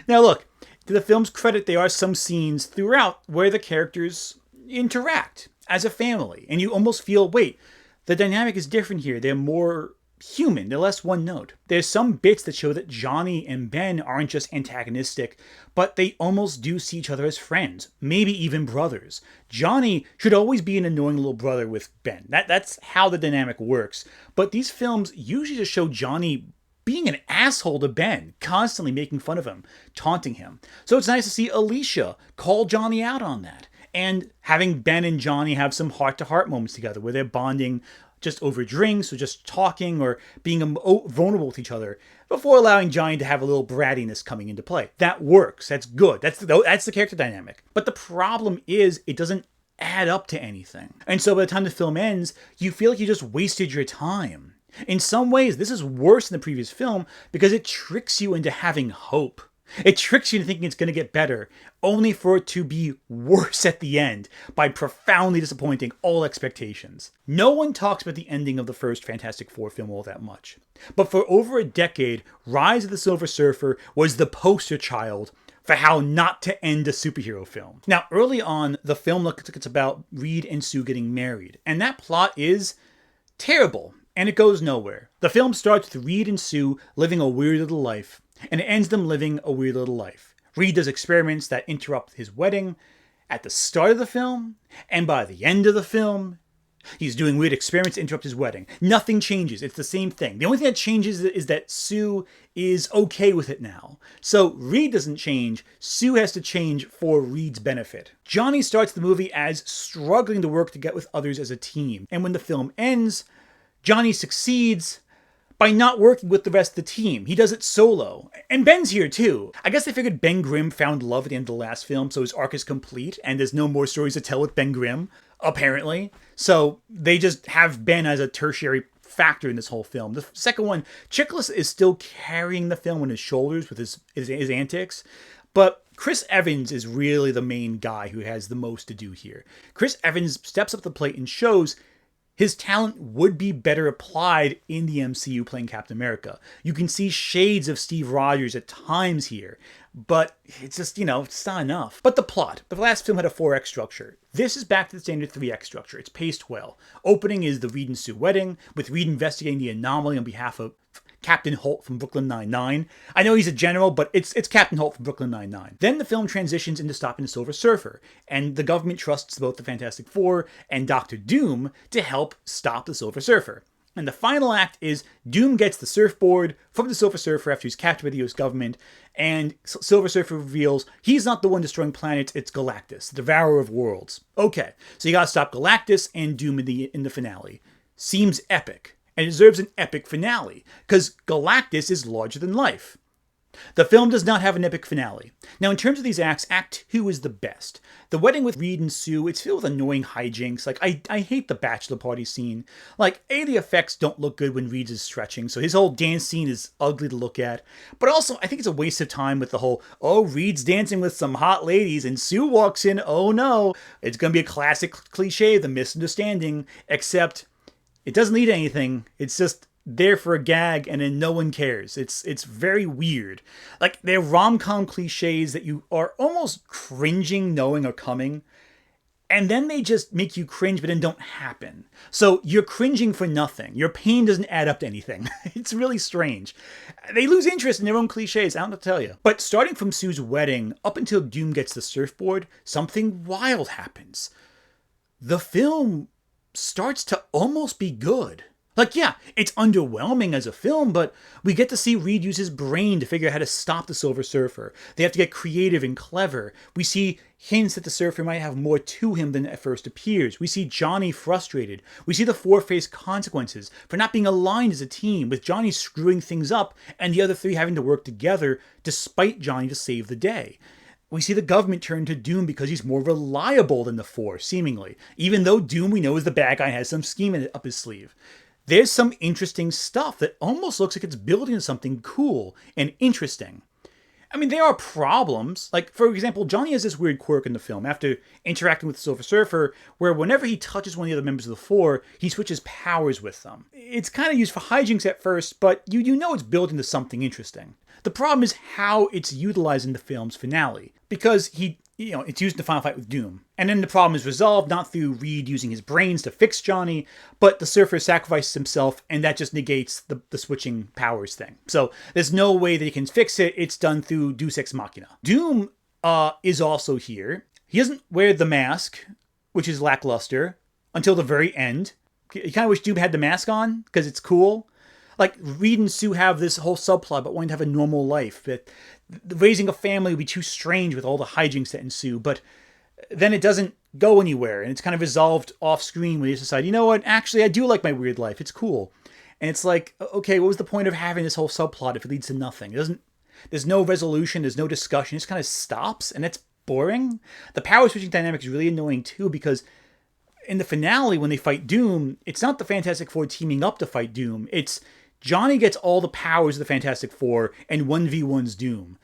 Now look, to the film's credit, there are some scenes throughout where the characters interact as a family. And you almost feel, wait, the dynamic is different here. They're more human. They're less one note. There's some bits that show that Johnny and Ben aren't just antagonistic, but they almost do see each other as friends, maybe even brothers. Johnny should always be an annoying little brother with Ben. That's how the dynamic works. But these films usually just show Johnny being an asshole to Ben, constantly making fun of him, taunting him. So it's nice to see Alicia call Johnny out on that, and having Ben and Johnny have some heart-to-heart moments together where they're bonding just over drinks or just talking or being vulnerable with each other before allowing Johnny to have a little brattiness coming into play. That works. That's good. That's the character dynamic. But the problem is it doesn't add up to anything. And so by the time the film ends, you feel like you just wasted your time. In some ways, this is worse than the previous film because it tricks you into having hope. It tricks you into thinking it's going to get better, only for it to be worse at the end by profoundly disappointing all expectations. No one talks about the ending of the first Fantastic Four film all that much. But for over a decade, Rise of the Silver Surfer was the poster child for how not to end a superhero film. Now, early on, the film looks like it's about Reed and Sue getting married, and that plot is terrible, and it goes nowhere. The film starts with Reed and Sue living a weird little life, and it ends them living a weird little life. Reed does experiments that interrupt his wedding at the start of the film, and by the end of the film, he's doing weird experiments to interrupt his wedding. Nothing changes. It's the same thing. The only thing that changes is that Sue is okay with it now. So Reed doesn't change. Sue has to change for Reed's benefit. Johnny starts the movie as struggling to work to get with others as a team. And when the film ends, Johnny succeeds by not working with the rest of the team. He does it solo. And Ben's here too. I guess they figured Ben Grimm found love at the end of the last film, so his arc is complete, and there's no more stories to tell with Ben Grimm, apparently. So they just have Ben as a tertiary factor in this whole film. The second one, Chiklis is still carrying the film on his shoulders with his antics, but Chris Evans is really the main guy who has the most to do here. Chris Evans steps up to the plate and shows his talent would be better applied in the MCU playing Captain America. You can see shades of Steve Rogers at times here, but it's just, it's not enough. But the plot. The last film had a 4X structure. This is back to the standard 3X structure. It's paced well. Opening is the Reed and Sue wedding, with Reed investigating the anomaly on behalf of Captain Holt from Brooklyn Nine-Nine. I know he's a general, but it's Captain Holt from Brooklyn Nine-Nine. Then the film transitions into stopping the Silver Surfer, and the government trusts both the Fantastic Four and Doctor Doom to help stop the Silver Surfer. And the final act is Doom gets the surfboard from the Silver Surfer after he's captured by the US government, and Silver Surfer reveals he's not the one destroying planets, it's Galactus, the devourer of worlds. Okay, so you gotta stop Galactus and Doom in the finale. Seems epic. And it deserves an epic finale, because Galactus is larger than life. The film does not have an epic finale. Now, in terms of these acts, Act 2 is the best. The wedding with Reed and Sue, it's filled with annoying hijinks. Like, I hate the bachelor party scene. Like, the effects don't look good when Reed is stretching, so his whole dance scene is ugly to look at. But also, I think it's a waste of time with the whole, Reed's dancing with some hot ladies, and Sue walks in, oh no. It's gonna be a classic cliche, the misunderstanding, except it doesn't lead to anything. It's just there for a gag, and then no one cares. It's very weird. Like, they're rom-com cliches that you are almost cringing knowing are coming, And then they just make you cringe, but then don't happen. So you're cringing for nothing. Your pain doesn't add up to anything. It's really strange. They lose interest in their own cliches, I don't know what to tell you. But starting from Sue's wedding up until Doom gets the surfboard, something wild happens. The film starts to almost be good. Like, yeah, it's underwhelming as a film, but we get to see Reed use his brain to figure out how to stop the Silver Surfer. They have to get creative and clever. We see hints that the Surfer might have more to him than at first appears. We see Johnny frustrated. We see the four face consequences for not being aligned as a team, with Johnny screwing things up and the other three having to work together despite Johnny to save the day. We see the government turn to Doom because he's more reliable than the four, seemingly, even though Doom, we know, is the bad guy and has some scheme up his sleeve. There's some interesting stuff that almost looks like it's building to something cool and interesting. I mean, there are problems. Like, for example, Johnny has this weird quirk in the film after interacting with the Silver Surfer, where whenever he touches one of the other members of the four, he switches powers with them. It's kind of used for hijinks at first, but you know it's building to something interesting. The problem is how it's utilized in the film's finale, because it's used in the final fight with Doom. And then the problem is resolved not through Reed using his brains to fix Johnny, but the Surfer sacrifices himself, and that just negates the switching powers thing. So there's no way that he can fix it. It's done through Deus Ex Machina. Doom is also here. He doesn't wear the mask, which is lackluster, until the very end. You kind of wish Doom had the mask on, because it's cool. Like, Reed and Sue have this whole subplot about wanting to have a normal life. That raising a family would be too strange with all the hijinks that ensue. But then it doesn't go anywhere. And it's kind of resolved off screen when you decide, you know what, actually, I do like my weird life. It's cool. And it's like, okay, what was the point of having this whole subplot if it leads to nothing? There's no resolution. There's no discussion. It just kind of stops. And it's boring. The power switching dynamic is really annoying, too, because in the finale, when they fight Doom, it's not the Fantastic Four teaming up to fight Doom. It's Johnny gets all the powers of the Fantastic Four and 1v1's Doom.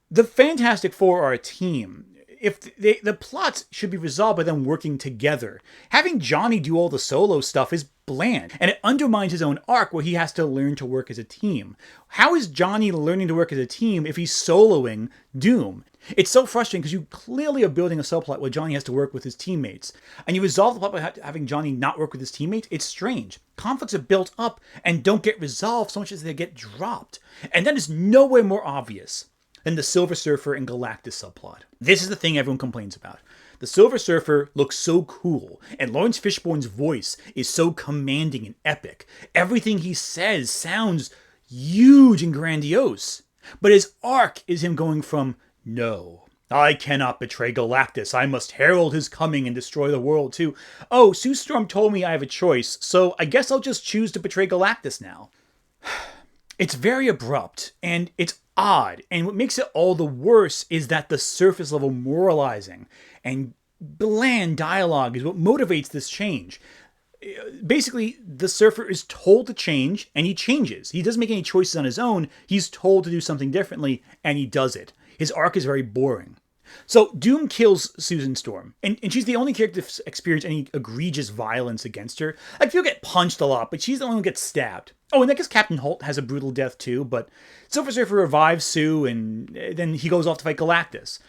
The Fantastic Four are a team. If the plots should be resolved by them working together. Having Johnny do all the solo stuff is bland, and it undermines his own arc where he has to learn to work as a team. How is Johnny learning to work as a team if he's soloing Doom? It's so frustrating because you clearly are building a subplot where Johnny has to work with his teammates, and you resolve the plot by having Johnny not work with his teammates. It's strange. Conflicts are built up and don't get resolved so much as they get dropped. And that is nowhere more obvious than the Silver Surfer and Galactus subplot. This is the thing everyone complains about. The Silver Surfer looks so cool, and Lawrence Fishburne's voice is so commanding and epic. Everything he says sounds huge and grandiose. But his arc is him going from, no, I cannot betray Galactus. I must herald his coming and destroy the world too. Oh, Sue Storm told me I have a choice, so I guess I'll just choose to betray Galactus now. It's very abrupt, and it's odd, and what makes it all the worse is that the surface level moralizing and bland dialogue is what motivates this change. Basically, the Surfer is told to change, and he changes. He doesn't make any choices on his own. He's told to do something differently, and he does it. His arc is very boring. So Doom kills Susan Storm, and she's the only character to experience any egregious violence against her. Like, she'll get punched a lot, but she's the only one who gets stabbed. Oh, and I guess Captain Holt has a brutal death too, but Silver Surfer revives Sue, and then he goes off to fight Galactus.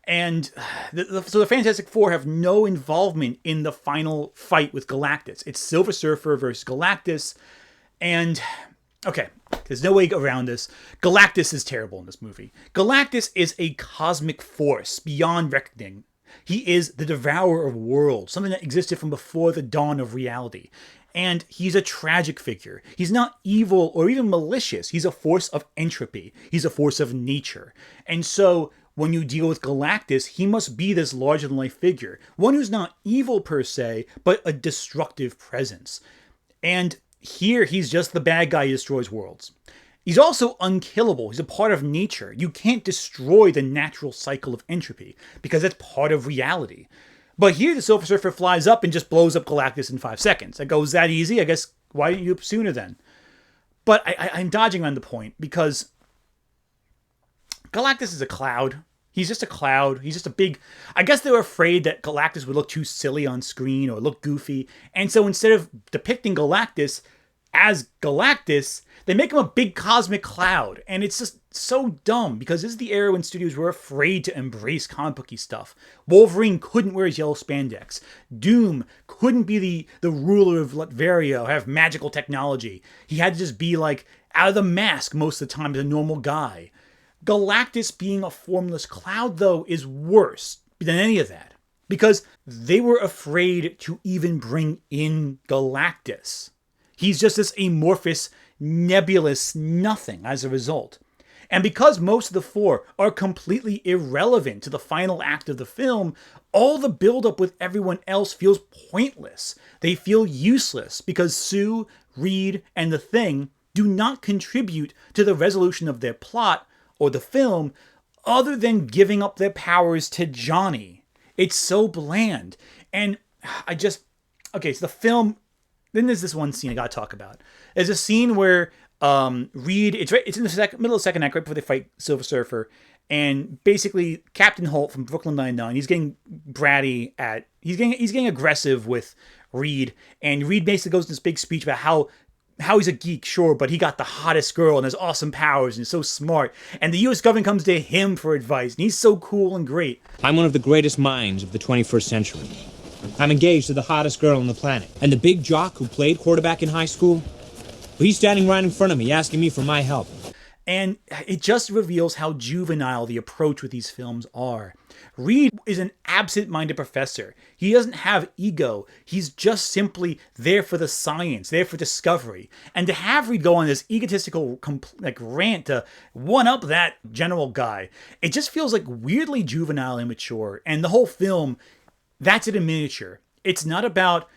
And so the Fantastic Four have no involvement in the final fight with Galactus. It's Silver Surfer versus Galactus, and okay, there's no way around this. Galactus is terrible in this movie. Galactus is a cosmic force beyond reckoning. He is the devourer of worlds, something that existed from before the dawn of reality. And he's a tragic figure. He's not evil or even malicious. He's a force of entropy. He's a force of nature. And so when you deal with Galactus, he must be this larger-than-life figure. One who's not evil per se, but a destructive presence. And here, he's just the bad guy who destroys worlds. He's also unkillable. He's a part of nature. You can't destroy the natural cycle of entropy, because that's part of reality. But here, the Silver Surfer flies up and just blows up Galactus in 5 seconds. I go, is that easy? I guess, why didn't you up sooner then? But I'm dodging around the point, because Galactus is a cloud. He's just a cloud. He's just a big... I guess they were afraid that Galactus would look too silly on screen or look goofy. And so instead of depicting Galactus, as Galactus, they make him a big cosmic cloud. And it's just so dumb because this is the era when studios were afraid to embrace comic booky stuff. Wolverine couldn't wear his yellow spandex. Doom couldn't be the ruler of Latveria or have magical technology. He had to just be like out of the mask most of the time as a normal guy. Galactus being a formless cloud, though, is worse than any of that. Because they were afraid to even bring in Galactus. He's just this amorphous, nebulous nothing as a result. And because most of the four are completely irrelevant to the final act of the film, all the buildup with everyone else feels pointless. They feel useless because Sue, Reed, and the Thing do not contribute to the resolution of their plot or the film other than giving up their powers to Johnny. It's so bland. And okay, so the film, then there's this one scene I gotta talk about. There's a scene where Reed, it's in the middle of the second act, right before they fight Silver Surfer, and basically Captain Holt from Brooklyn Nine-Nine, he's getting bratty he's getting aggressive with Reed, and Reed basically goes into this big speech about how he's a geek, sure, but he got the hottest girl and has awesome powers and is so smart. And the U.S. government comes to him for advice, and he's so cool and great. I'm one of the greatest minds of the 21st century. I'm engaged to the hottest girl on the planet. And the big jock who played quarterback in high school, well, he's standing right in front of me asking me for my help. And it just reveals how juvenile the approach with these films are. Reed is an absent-minded professor. He doesn't have ego. He's just simply there for the science, there for discovery. And to have Reed go on this egotistical rant to one-up that general guy, it just feels like weirdly juvenile and immature. And the whole film, that's it in miniature. It's not about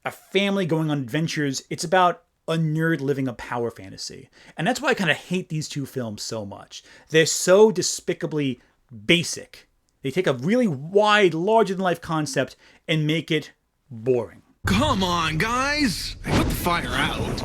a family going on adventures. It's about a nerd living a power fantasy. And that's why I kind of hate these two films so much. They're so despicably basic. They take a really wide, larger-than-life concept and make it boring. Come on, guys! Put the fire out.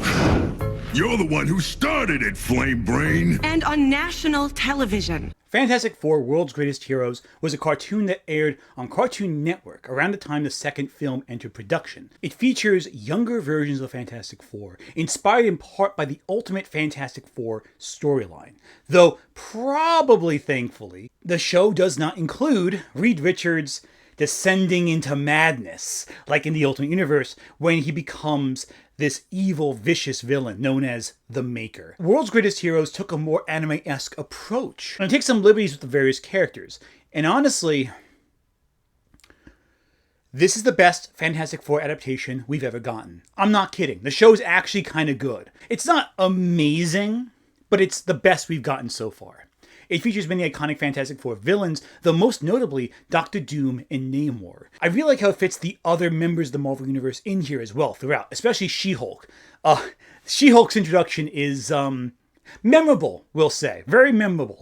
You're the one who started it, Flame Brain! And on national television. Fantastic Four: World's Greatest Heroes was a cartoon that aired on Cartoon Network around the time the second film entered production. It features younger versions of the Fantastic Four, inspired in part by the Ultimate Fantastic Four storyline. Though, probably thankfully, the show does not include Reed Richards descending into madness, like in the Ultimate Universe, when he becomes this evil, vicious villain known as the Maker. World's Greatest Heroes took a more anime-esque approach, and it takes some liberties with the various characters. And honestly, this is the best Fantastic Four adaptation we've ever gotten. I'm not kidding. The show's actually kind of good. It's not amazing, but it's the best we've gotten so far. It features many iconic Fantastic Four villains, though most notably Doctor Doom and Namor. I really like how it fits the other members of the Marvel Universe in here as well throughout, especially She-Hulk. She-Hulk's introduction is memorable, we'll say. Very memorable.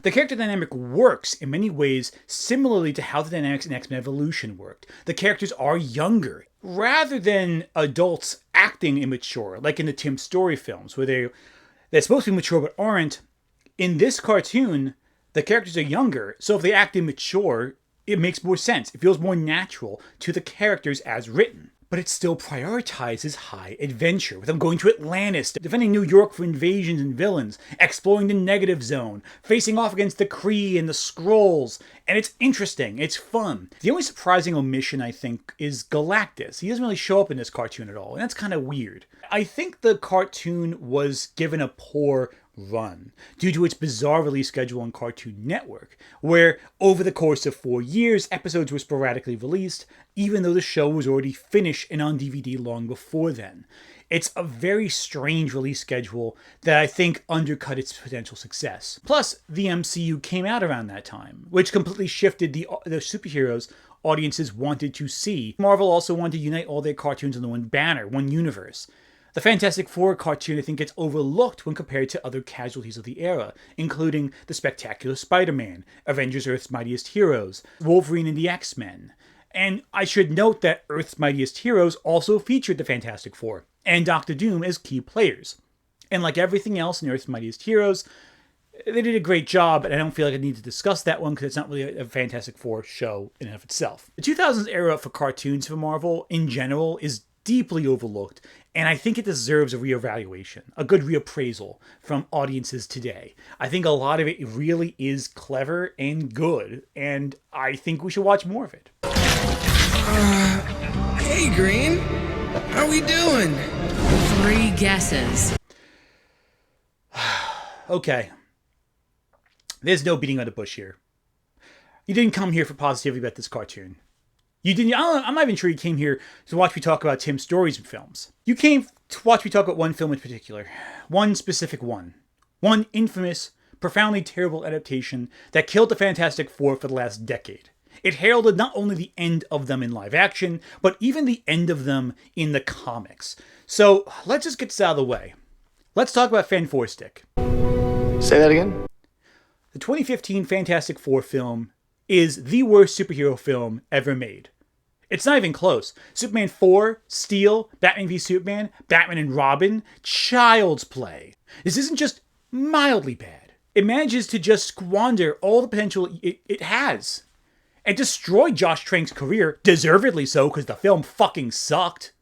The character dynamic works in many ways similarly to how the dynamics in X-Men Evolution worked. The characters are younger, rather than adults acting immature, like in the Tim Story films, where they're supposed to be mature but aren't. In this cartoon, the characters are younger, so if they act immature, it makes more sense. It feels more natural to the characters as written. But it still prioritizes high adventure, with them going to Atlantis, defending New York from invasions and villains, exploring the negative zone, facing off against the Kree and the Skrulls, and it's interesting, it's fun. The only surprising omission, I think, is Galactus. He doesn't really show up in this cartoon at all, and that's kind of weird. I think the cartoon was given a poor run due to its bizarre release schedule on Cartoon Network, where over the course of 4 years, episodes were sporadically released, even though the show was already finished and on DVD long before then. It's a very strange release schedule that I think undercut its potential success. Plus, the MCU came out around that time, which completely shifted the superheroes audiences wanted to see. Marvel also wanted to unite all their cartoons under one banner, one universe. The Fantastic Four cartoon, I think, gets overlooked when compared to other casualties of the era, including The Spectacular Spider-Man, Avengers Earth's Mightiest Heroes, Wolverine and the X-Men. And I should note that Earth's Mightiest Heroes also featured the Fantastic Four, and Doctor Doom as key players. And like everything else in Earth's Mightiest Heroes, They did a great job, and I don't feel like I need to discuss that one because it's not really a Fantastic Four show in and of itself. The 2000s era for cartoons for Marvel, in general, is deeply overlooked, and I think it deserves a reevaluation, a good reappraisal from audiences today. I think a lot of it really is clever and good, and I think we should watch more of it. Hey, Green. How we doing? 3 guesses. Okay. There's no beating on the bush here. You didn't come here for positivity about this cartoon. You didn't. I'm not even sure you came here to watch me talk about Tim's stories and films. You came to watch me talk about one film in particular. One specific one. One infamous, profoundly terrible adaptation that killed the Fantastic Four for the last decade. It heralded not only the end of them in live action, but even the end of them in the comics. So, let's just get this out of the way. Let's talk about Fan4stick. Say that again? The 2015 Fantastic Four film is the worst superhero film ever made. It's not even close. Superman 4, Steel, Batman v Superman, Batman and Robin, child's play. This isn't just mildly bad. It manages to just squander all the potential it has. And destroy Josh Trank's career, deservedly so, because the film fucking sucked.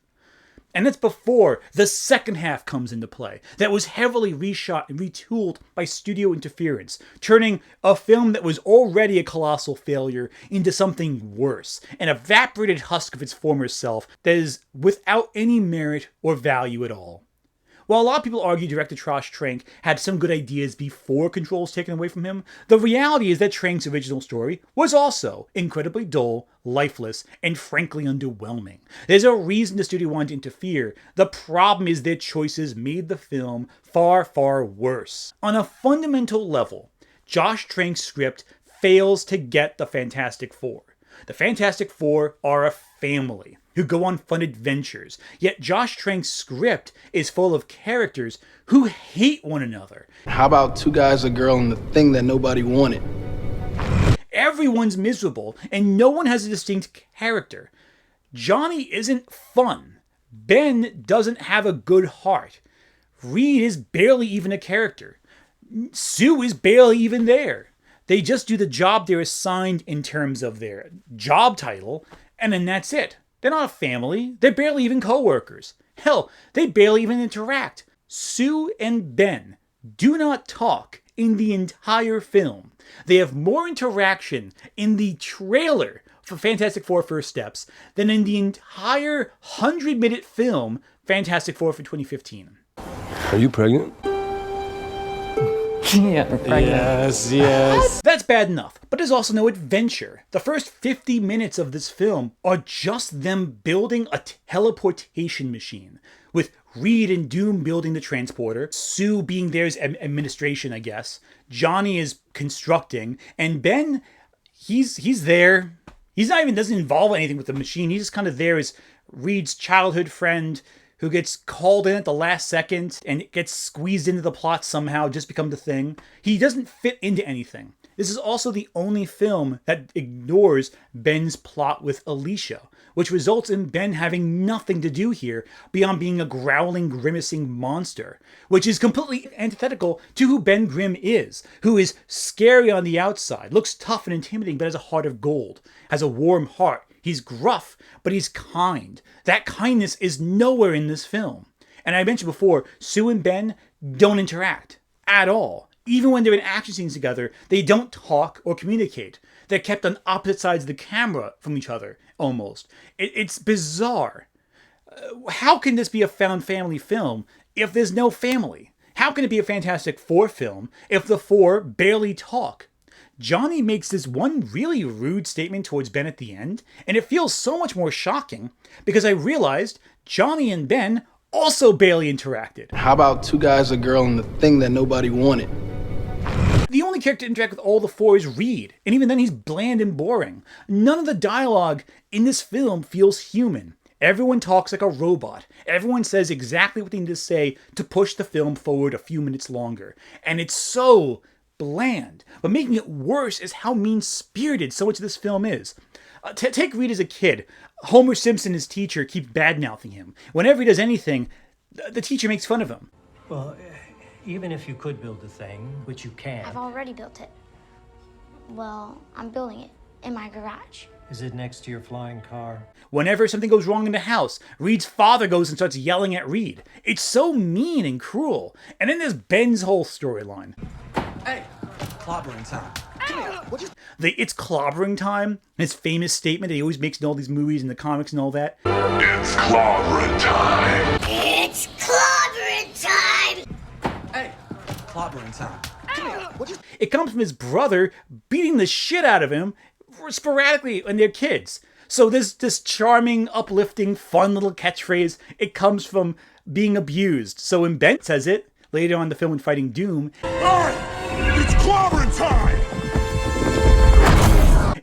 And that's before the second half comes into play. That was heavily reshot and retooled by studio interference, turning a film that was already a colossal failure into something worse, an evaporated husk of its former self that is without any merit or value at all. While a lot of people argue director Josh Trank had some good ideas before control was taken away from him, the reality is that Trank's original story was also incredibly dull, lifeless, and frankly underwhelming. There's a reason the studio wanted to interfere. The problem is their choices made the film far, far worse. On a fundamental level, Josh Trank's script fails to get the Fantastic Four. The Fantastic Four are a family who go on fun adventures, yet Josh Trank's script is full of characters who hate one another. How about 2 guys, a girl, and the thing that nobody wanted? Everyone's miserable, and no one has a distinct character. Johnny isn't fun. Ben doesn't have a good heart. Reed is barely even a character. Sue is barely even there. They just do the job they're assigned in terms of their job title, and then that's it. They're not a family. They're barely even co-workers. Hell, they barely even interact. Sue and Ben do not talk in the entire film. They have more interaction in the trailer for Fantastic Four First Steps than in the entire 100-minute film Fantastic Four for 2015. Are you pregnant? Yeah, pregnant. Yes. That's bad enough, but there's also no adventure. The first 50 minutes of this film are just them building a teleportation machine, with Reed and Doom building the transporter, Sue being there as administration, I guess, Johnny is constructing, and Ben, he's there. He's not even, doesn't involve anything with the machine. He's just kind of there as Reed's childhood friend who gets called in at the last second and gets squeezed into the plot somehow, just become the thing. He doesn't fit into anything. This is also the only film that ignores Ben's plot with Alicia, which results in Ben having nothing to do here beyond being a growling, grimacing monster, which is completely antithetical to who Ben Grimm is, who is scary on the outside, looks tough and intimidating, but has a heart of gold, has a warm heart. He's gruff, but he's kind. That kindness is nowhere in this film. And I mentioned before, Sue and Ben don't interact at all. Even when they're in action scenes together, they don't talk or communicate. They're kept on opposite sides of the camera from each other, almost. It's bizarre. How can this be a found family film if there's no family? How can it be a Fantastic Four film if the four barely talk? Johnny makes this one really rude statement towards Ben at the end, and it feels so much more shocking because I realized Johnny and Ben also barely interacted. How about 2 guys, a girl, and the thing that nobody wanted? The only character to interact with all the four is Reed, and even then he's bland and boring. None of the dialogue in this film feels human. Everyone talks like a robot. Everyone says exactly what they need to say to push the film forward a few minutes longer. And it's so bland. But making it worse is how mean-spirited so much of this film is. Take Reed as a kid. Homer Simpson, his teacher, keeps bad-mouthing him. Whenever he does anything, the teacher makes fun of him. Well, Even if you could build the thing, which you can, I've already built it. Well, I'm building it in my garage. Is it next to your flying car? Whenever something goes wrong in the house, Reed's father goes and starts yelling at Reed. It's so mean and cruel. And then there's Ben's whole storyline. Hey, clobbering time. It's clobbering time, his famous statement that he always makes in all these movies and the comics and all that. It's clobbering time. It's clobbering time! Hey, clobbering time. It comes from his brother beating the shit out of him sporadically when they're kids. So this charming, uplifting, fun little catchphrase, it comes from being abused. So when Ben says it, later on in the film when fighting Doom, Alright, it's clobbering time!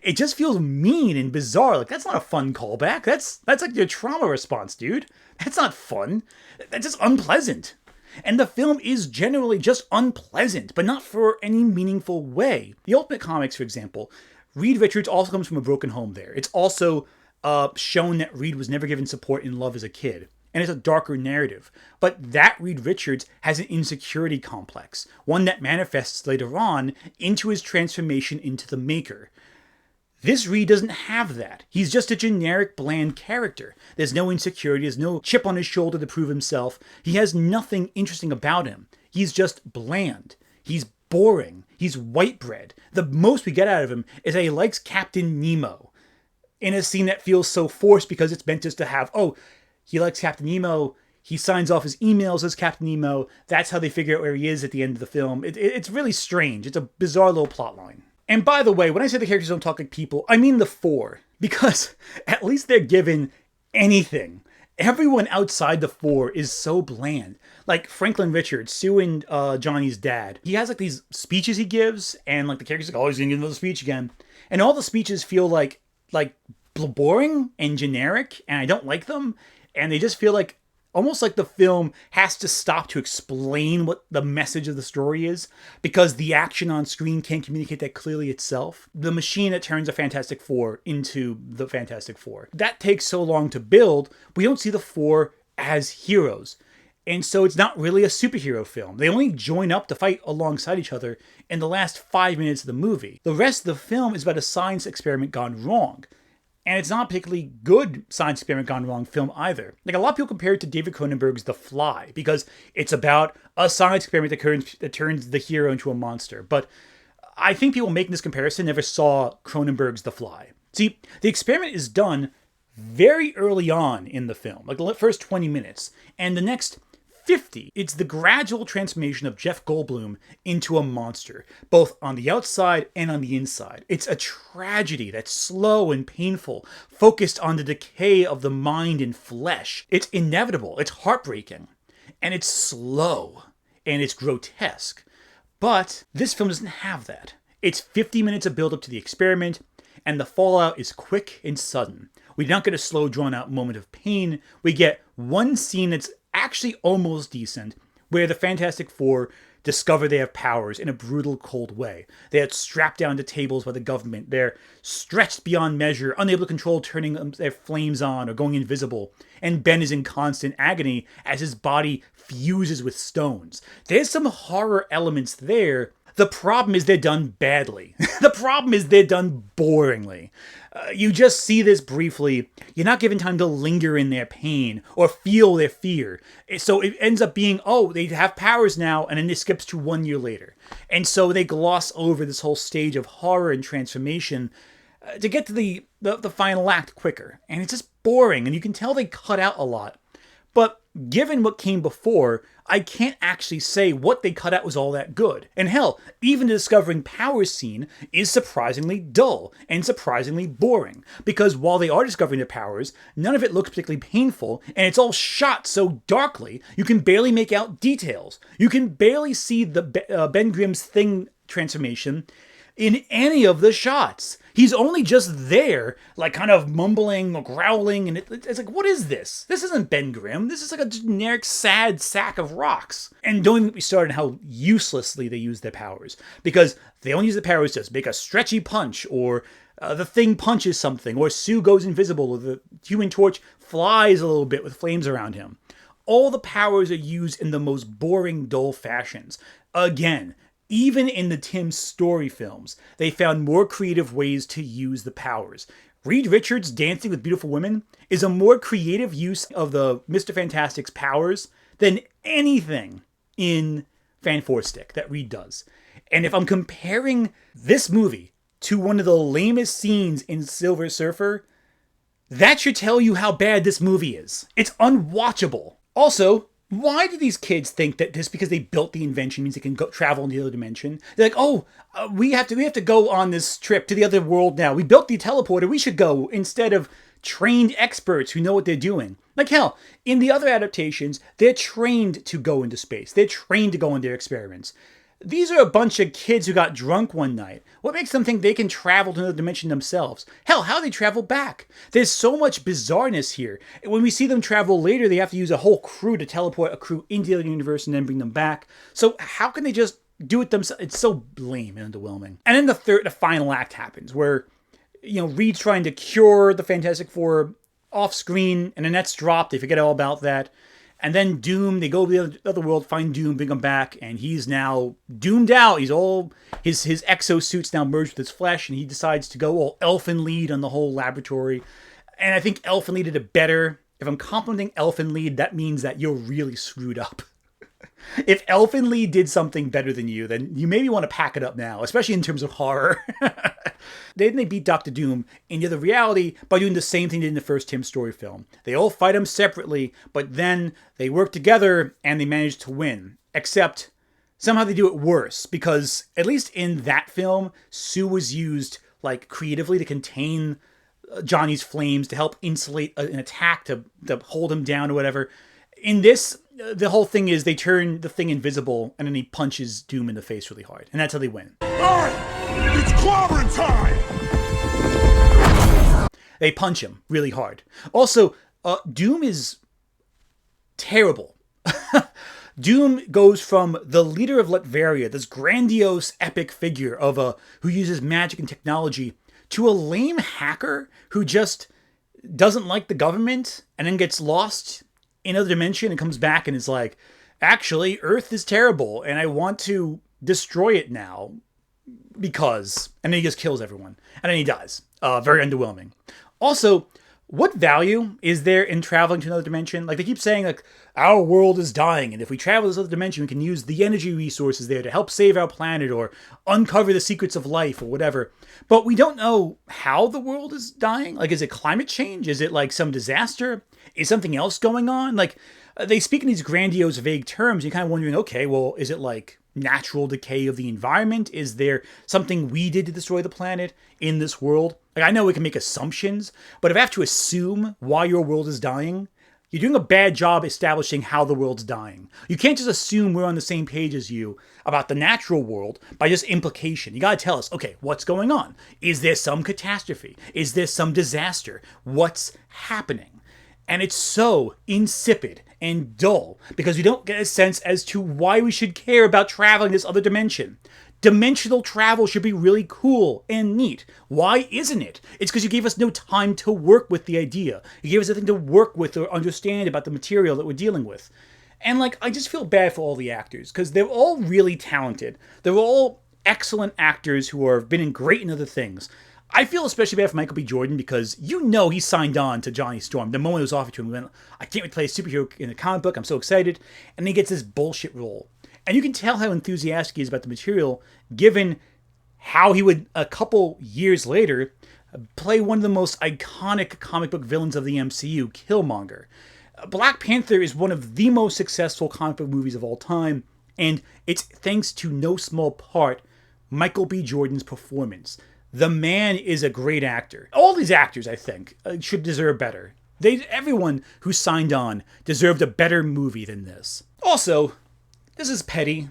it just feels mean and bizarre. Like, that's not a fun callback. That's like your trauma response, dude. That's not fun. That's just unpleasant. And the film is generally just unpleasant, but not for any meaningful way. The Ultimate Comics, for example, Reed Richards also comes from a broken home there. It's also shown that Reed was never given support and love as a kid. And it's a darker narrative. But that Reed Richards has an insecurity complex, one that manifests later on into his transformation into the Maker. This Reed doesn't have that. He's just a generic, bland character. There's no insecurity, there's no chip on his shoulder to prove himself. He has nothing interesting about him. He's just bland. He's boring. He's white bread. The most we get out of him is that he likes Captain Nemo in a scene that feels so forced because it's meant just to have, oh, he likes Captain Nemo, he signs off his emails as Captain Nemo, that's how they figure out where he is at the end of the film. It's really strange. It's a bizarre little plot line. And by the way, when I say the characters don't talk like people, I mean the four. Because at least they're given anything. Everyone outside the four is so bland. Like Franklin Richards, Sue and Johnny's dad. He has like these speeches he gives, and like the character's like, oh, he's gonna give another speech again. And all the speeches feel like boring and generic, and I don't like them. And they just feel like almost like the film has to stop to explain what the message of the story is because the action on screen can't communicate that clearly itself. The machine that turns a Fantastic Four into the Fantastic Four. That takes so long to build, we don't see the four as heroes. And so it's not really a superhero film. They only join up to fight alongside each other in the last 5 minutes of the movie. The rest of the film is about a science experiment gone wrong. And it's not a particularly good science experiment gone wrong film either. Like, a lot of people compare it to David Cronenberg's The Fly, because it's about a science experiment that turns the hero into a monster. But I think people making this comparison never saw Cronenberg's The Fly. See, the experiment is done very early on in the film, like the first 20 minutes, and the next 50, it's the gradual transformation of Jeff Goldblum into a monster, both on the outside and on the inside. It's a tragedy that's slow and painful, focused on the decay of the mind and flesh. It's inevitable, it's heartbreaking, and it's slow, and it's grotesque. But this film doesn't have that. It's 50 minutes of build-up to the experiment, and the fallout is quick and sudden. We don't get a slow, drawn-out moment of pain. We get one scene that's actually almost decent, where the Fantastic Four discover they have powers in a brutal, cold way. They are strapped down to tables by the government. They're stretched beyond measure, unable to control turning their flames on or going invisible. And Ben is in constant agony as his body fuses with stones. There's some horror elements there. The problem is they're done badly. The problem is they're done boringly. You just see this briefly. You're not given time to linger in their pain or feel their fear. So it ends up being, oh, they have powers now, and then it skips to 1 year later. And so they gloss over this whole stage of horror and transformation to get to the final act quicker. And it's just boring, and you can tell they cut out a lot. But given what came before, I can't actually say what they cut out was all that good. And hell, even the discovering powers scene is surprisingly dull and surprisingly boring. Because while they are discovering their powers, none of it looks particularly painful, and it's all shot so darkly, you can barely make out details. You can barely see the Ben Grimm's thing transformation in any of the shots. He's only just there, like kind of mumbling or growling, and it's like, what is this? This isn't Ben Grimm. This is like a generic sad sack of rocks. And don't even get me started on how uselessly they use their powers, because they only use the powers to make a stretchy punch, or the Thing punches something, or Sue goes invisible, or the Human Torch flies a little bit with flames around him. all the powers are used in the most boring, dull fashions. Again, even in the Tim Story films, they found more creative ways to use the powers. Reed Richards dancing with beautiful women is a more creative use of the Mr. Fantastic's powers than anything in Fan Four Stick that Reed does. And if I'm comparing this movie to one of the lamest scenes in Silver Surfer, that should tell you how bad this movie is. It's unwatchable. Also, why do these kids think that just because they built the invention means they can go travel in the other dimension? They're like, oh, we have to go on this trip to the other world now. We built the teleporter. We should go, instead of trained experts who know what they're doing. Like hell, in the other adaptations, they're trained to go into space. They're trained to go on their experiments. These are a bunch of kids who got drunk one night. What makes them think they can travel to another dimension themselves? Hell, how do they travel back? There's so much bizarreness here. When we see them travel later, they have to use a whole crew to teleport a crew into the other universe and then bring them back. So how can they just do it themselves? It's so lame and underwhelming. And then the final act happens where, Reed's trying to cure the Fantastic Four off screen, and Annette's dropped. They forget all about that. And then Doom, they go to the other world, find Doom, bring him back, and he's now doomed out. He's all, his exosuit's now merged with his flesh, and he decides to go all Elfin Lead on the whole laboratory. And I think Elfin Lead did it better. If I'm complimenting Elfin Lead, that means that you're really screwed up. If Elfin Lead did something better than you, then you maybe want to pack it up now, especially in terms of horror. Then they beat Doctor Doom in the other reality by doing the same thing they did in the first Tim Story film. They all fight him separately, but then they work together and they manage to win. Except somehow they do it worse, because at least in that film, Sue was used creatively to contain Johnny's flames, to help insulate an attack, to hold him down or whatever. In this, the whole thing is they turn the thing invisible and then he punches Doom in the face really hard. And that's how they win. Alright, it's clobbering time! They punch him really hard. Also, Doom is terrible. Doom goes from the leader of Latveria, this grandiose, epic figure of who uses magic and technology, to a lame hacker who just doesn't like the government and then gets lost in another dimension and comes back and is like, actually, Earth is terrible and I want to destroy it now because... And then he just kills everyone. And then he dies. Very underwhelming. Also, what value is there in traveling to another dimension? They keep saying, our world is dying, and if we travel to this other dimension, we can use the energy resources there to help save our planet or uncover the secrets of life or whatever. But we don't know how the world is dying. Is it climate change? Is it some disaster? Is something else going on? They speak in these grandiose, vague terms. You're kind of wondering, okay, well, is it natural decay of the environment? Is there something we did to destroy the planet in this world? I know we can make assumptions, but if I have to assume why your world is dying, you're doing a bad job establishing how the world's dying. You can't just assume we're on the same page as you about the natural world by just implication. You gotta tell us, okay, what's going on? Is there some catastrophe? Is there some disaster? What's happening? And it's so insipid and dull because we don't get a sense as to why we should care about traveling this other dimension. Dimensional travel should be really cool and neat. Why isn't it? It's because you gave us no time to work with the idea. You gave us nothing to work with or understand about the material that we're dealing with. And I just feel bad for all the actors because they're all really talented. They're all excellent actors who have been great in other things. I feel especially bad for Michael B. Jordan because he signed on to Johnny Storm. The moment it was offered to him, he went, I can't wait to play a superhero in a comic book. I'm so excited. And then he gets this bullshit role. And you can tell how enthusiastic he is about the material, given how he would, a couple years later, play one of the most iconic comic book villains of the MCU, Killmonger. Black Panther is one of the most successful comic book movies of all time, and it's thanks to no small part Michael B. Jordan's performance. The man is a great actor. All these actors, I think, should deserve better. Everyone who signed on deserved a better movie than this. Also, this is petty.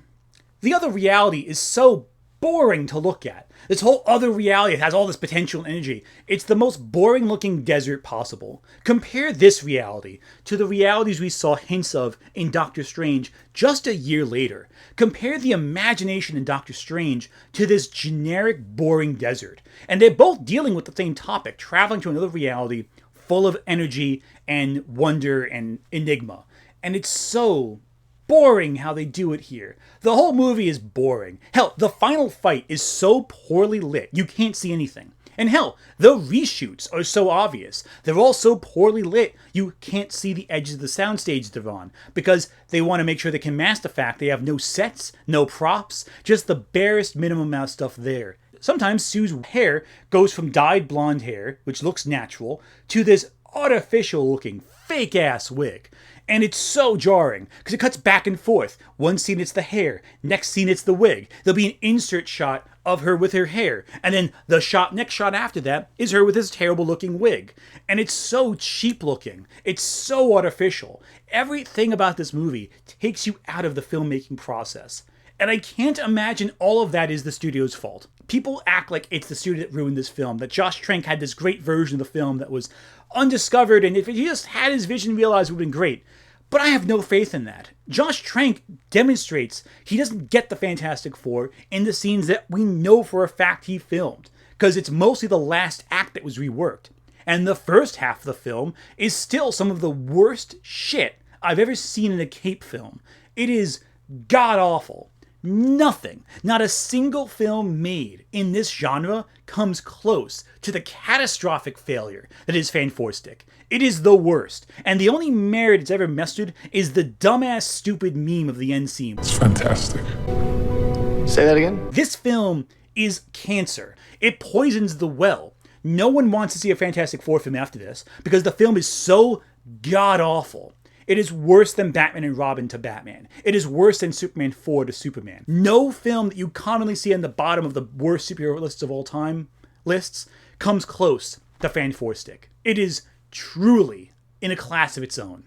The other reality is so boring to look at. This whole other reality has all this potential and energy. It's the most boring looking desert possible. Compare this reality to the realities we saw hints of in Doctor Strange just a year later. Compare the imagination in Doctor Strange to this generic boring desert. And they're both dealing with the same topic, traveling to another reality full of energy and wonder and enigma. And it's so boring how they do it here. The whole movie is boring. Hell, the final fight is so poorly lit, you can't see anything. And hell, the reshoots are so obvious. They're all so poorly lit, you can't see the edges of the soundstage they're on, because they want to make sure they can mask the fact they have no sets, no props, just the barest minimum amount of stuff there. Sometimes Sue's hair goes from dyed blonde hair, which looks natural, to this artificial looking fake ass wig. And it's so jarring, because it cuts back and forth. One scene it's the hair, next scene it's the wig. There'll be an insert shot of her with her hair, and then the next shot after that is her with this terrible looking wig. And it's so cheap looking. It's so artificial. Everything about this movie takes you out of the filmmaking process. And I can't imagine all of that is the studio's fault. People act like it's the studio that ruined this film, that Josh Trank had this great version of the film that was undiscovered, and if he just had his vision realized, it would have been great. But I have no faith in that. Josh Trank demonstrates he doesn't get the Fantastic Four in the scenes that we know for a fact he filmed, because it's mostly the last act that was reworked. And the first half of the film is still some of the worst shit I've ever seen in a cape film. It is god-awful. Nothing, not a single film made in this genre comes close to the catastrophic failure that is Fan4stick. It is the worst, and the only merit it's ever mustered is the dumbass stupid meme of the end scene. It's fantastic. Say that again? This film is cancer. It poisons the well. No one wants to see a Fantastic Four film after this, because the film is so god-awful. It is worse than Batman and Robin to Batman. It is worse than Superman 4 to Superman. No film that you commonly see on the bottom of the worst superhero lists of all time lists comes close to Fan4stick. It is truly in a class of its own.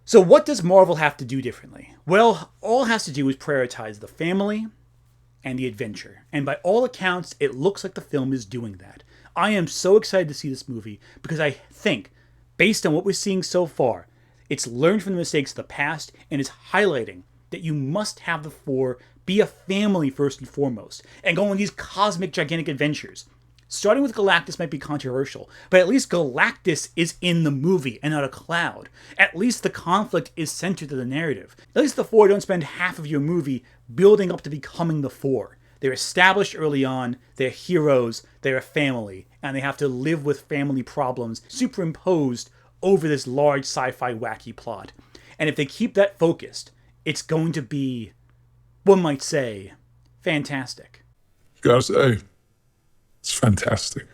So what does Marvel have to do differently? Well, all it has to do is prioritize the family and the adventure. And by all accounts, it looks like the film is doing that. I am so excited to see this movie because I think, based on what we're seeing so far, it's learned from the mistakes of the past and is highlighting that you must have the four be a family first and foremost and go on these cosmic, gigantic adventures. Starting with Galactus might be controversial, but at least Galactus is in the movie and not a cloud. At least the conflict is centered to the narrative. At least the four don't spend half of your movie building up to becoming the four. They're established early on, they're heroes, they're a family, and they have to live with family problems superimposed over this large sci-fi wacky plot. And if they keep that focused, it's going to be, one might say, fantastic. You gotta say, it's fantastic.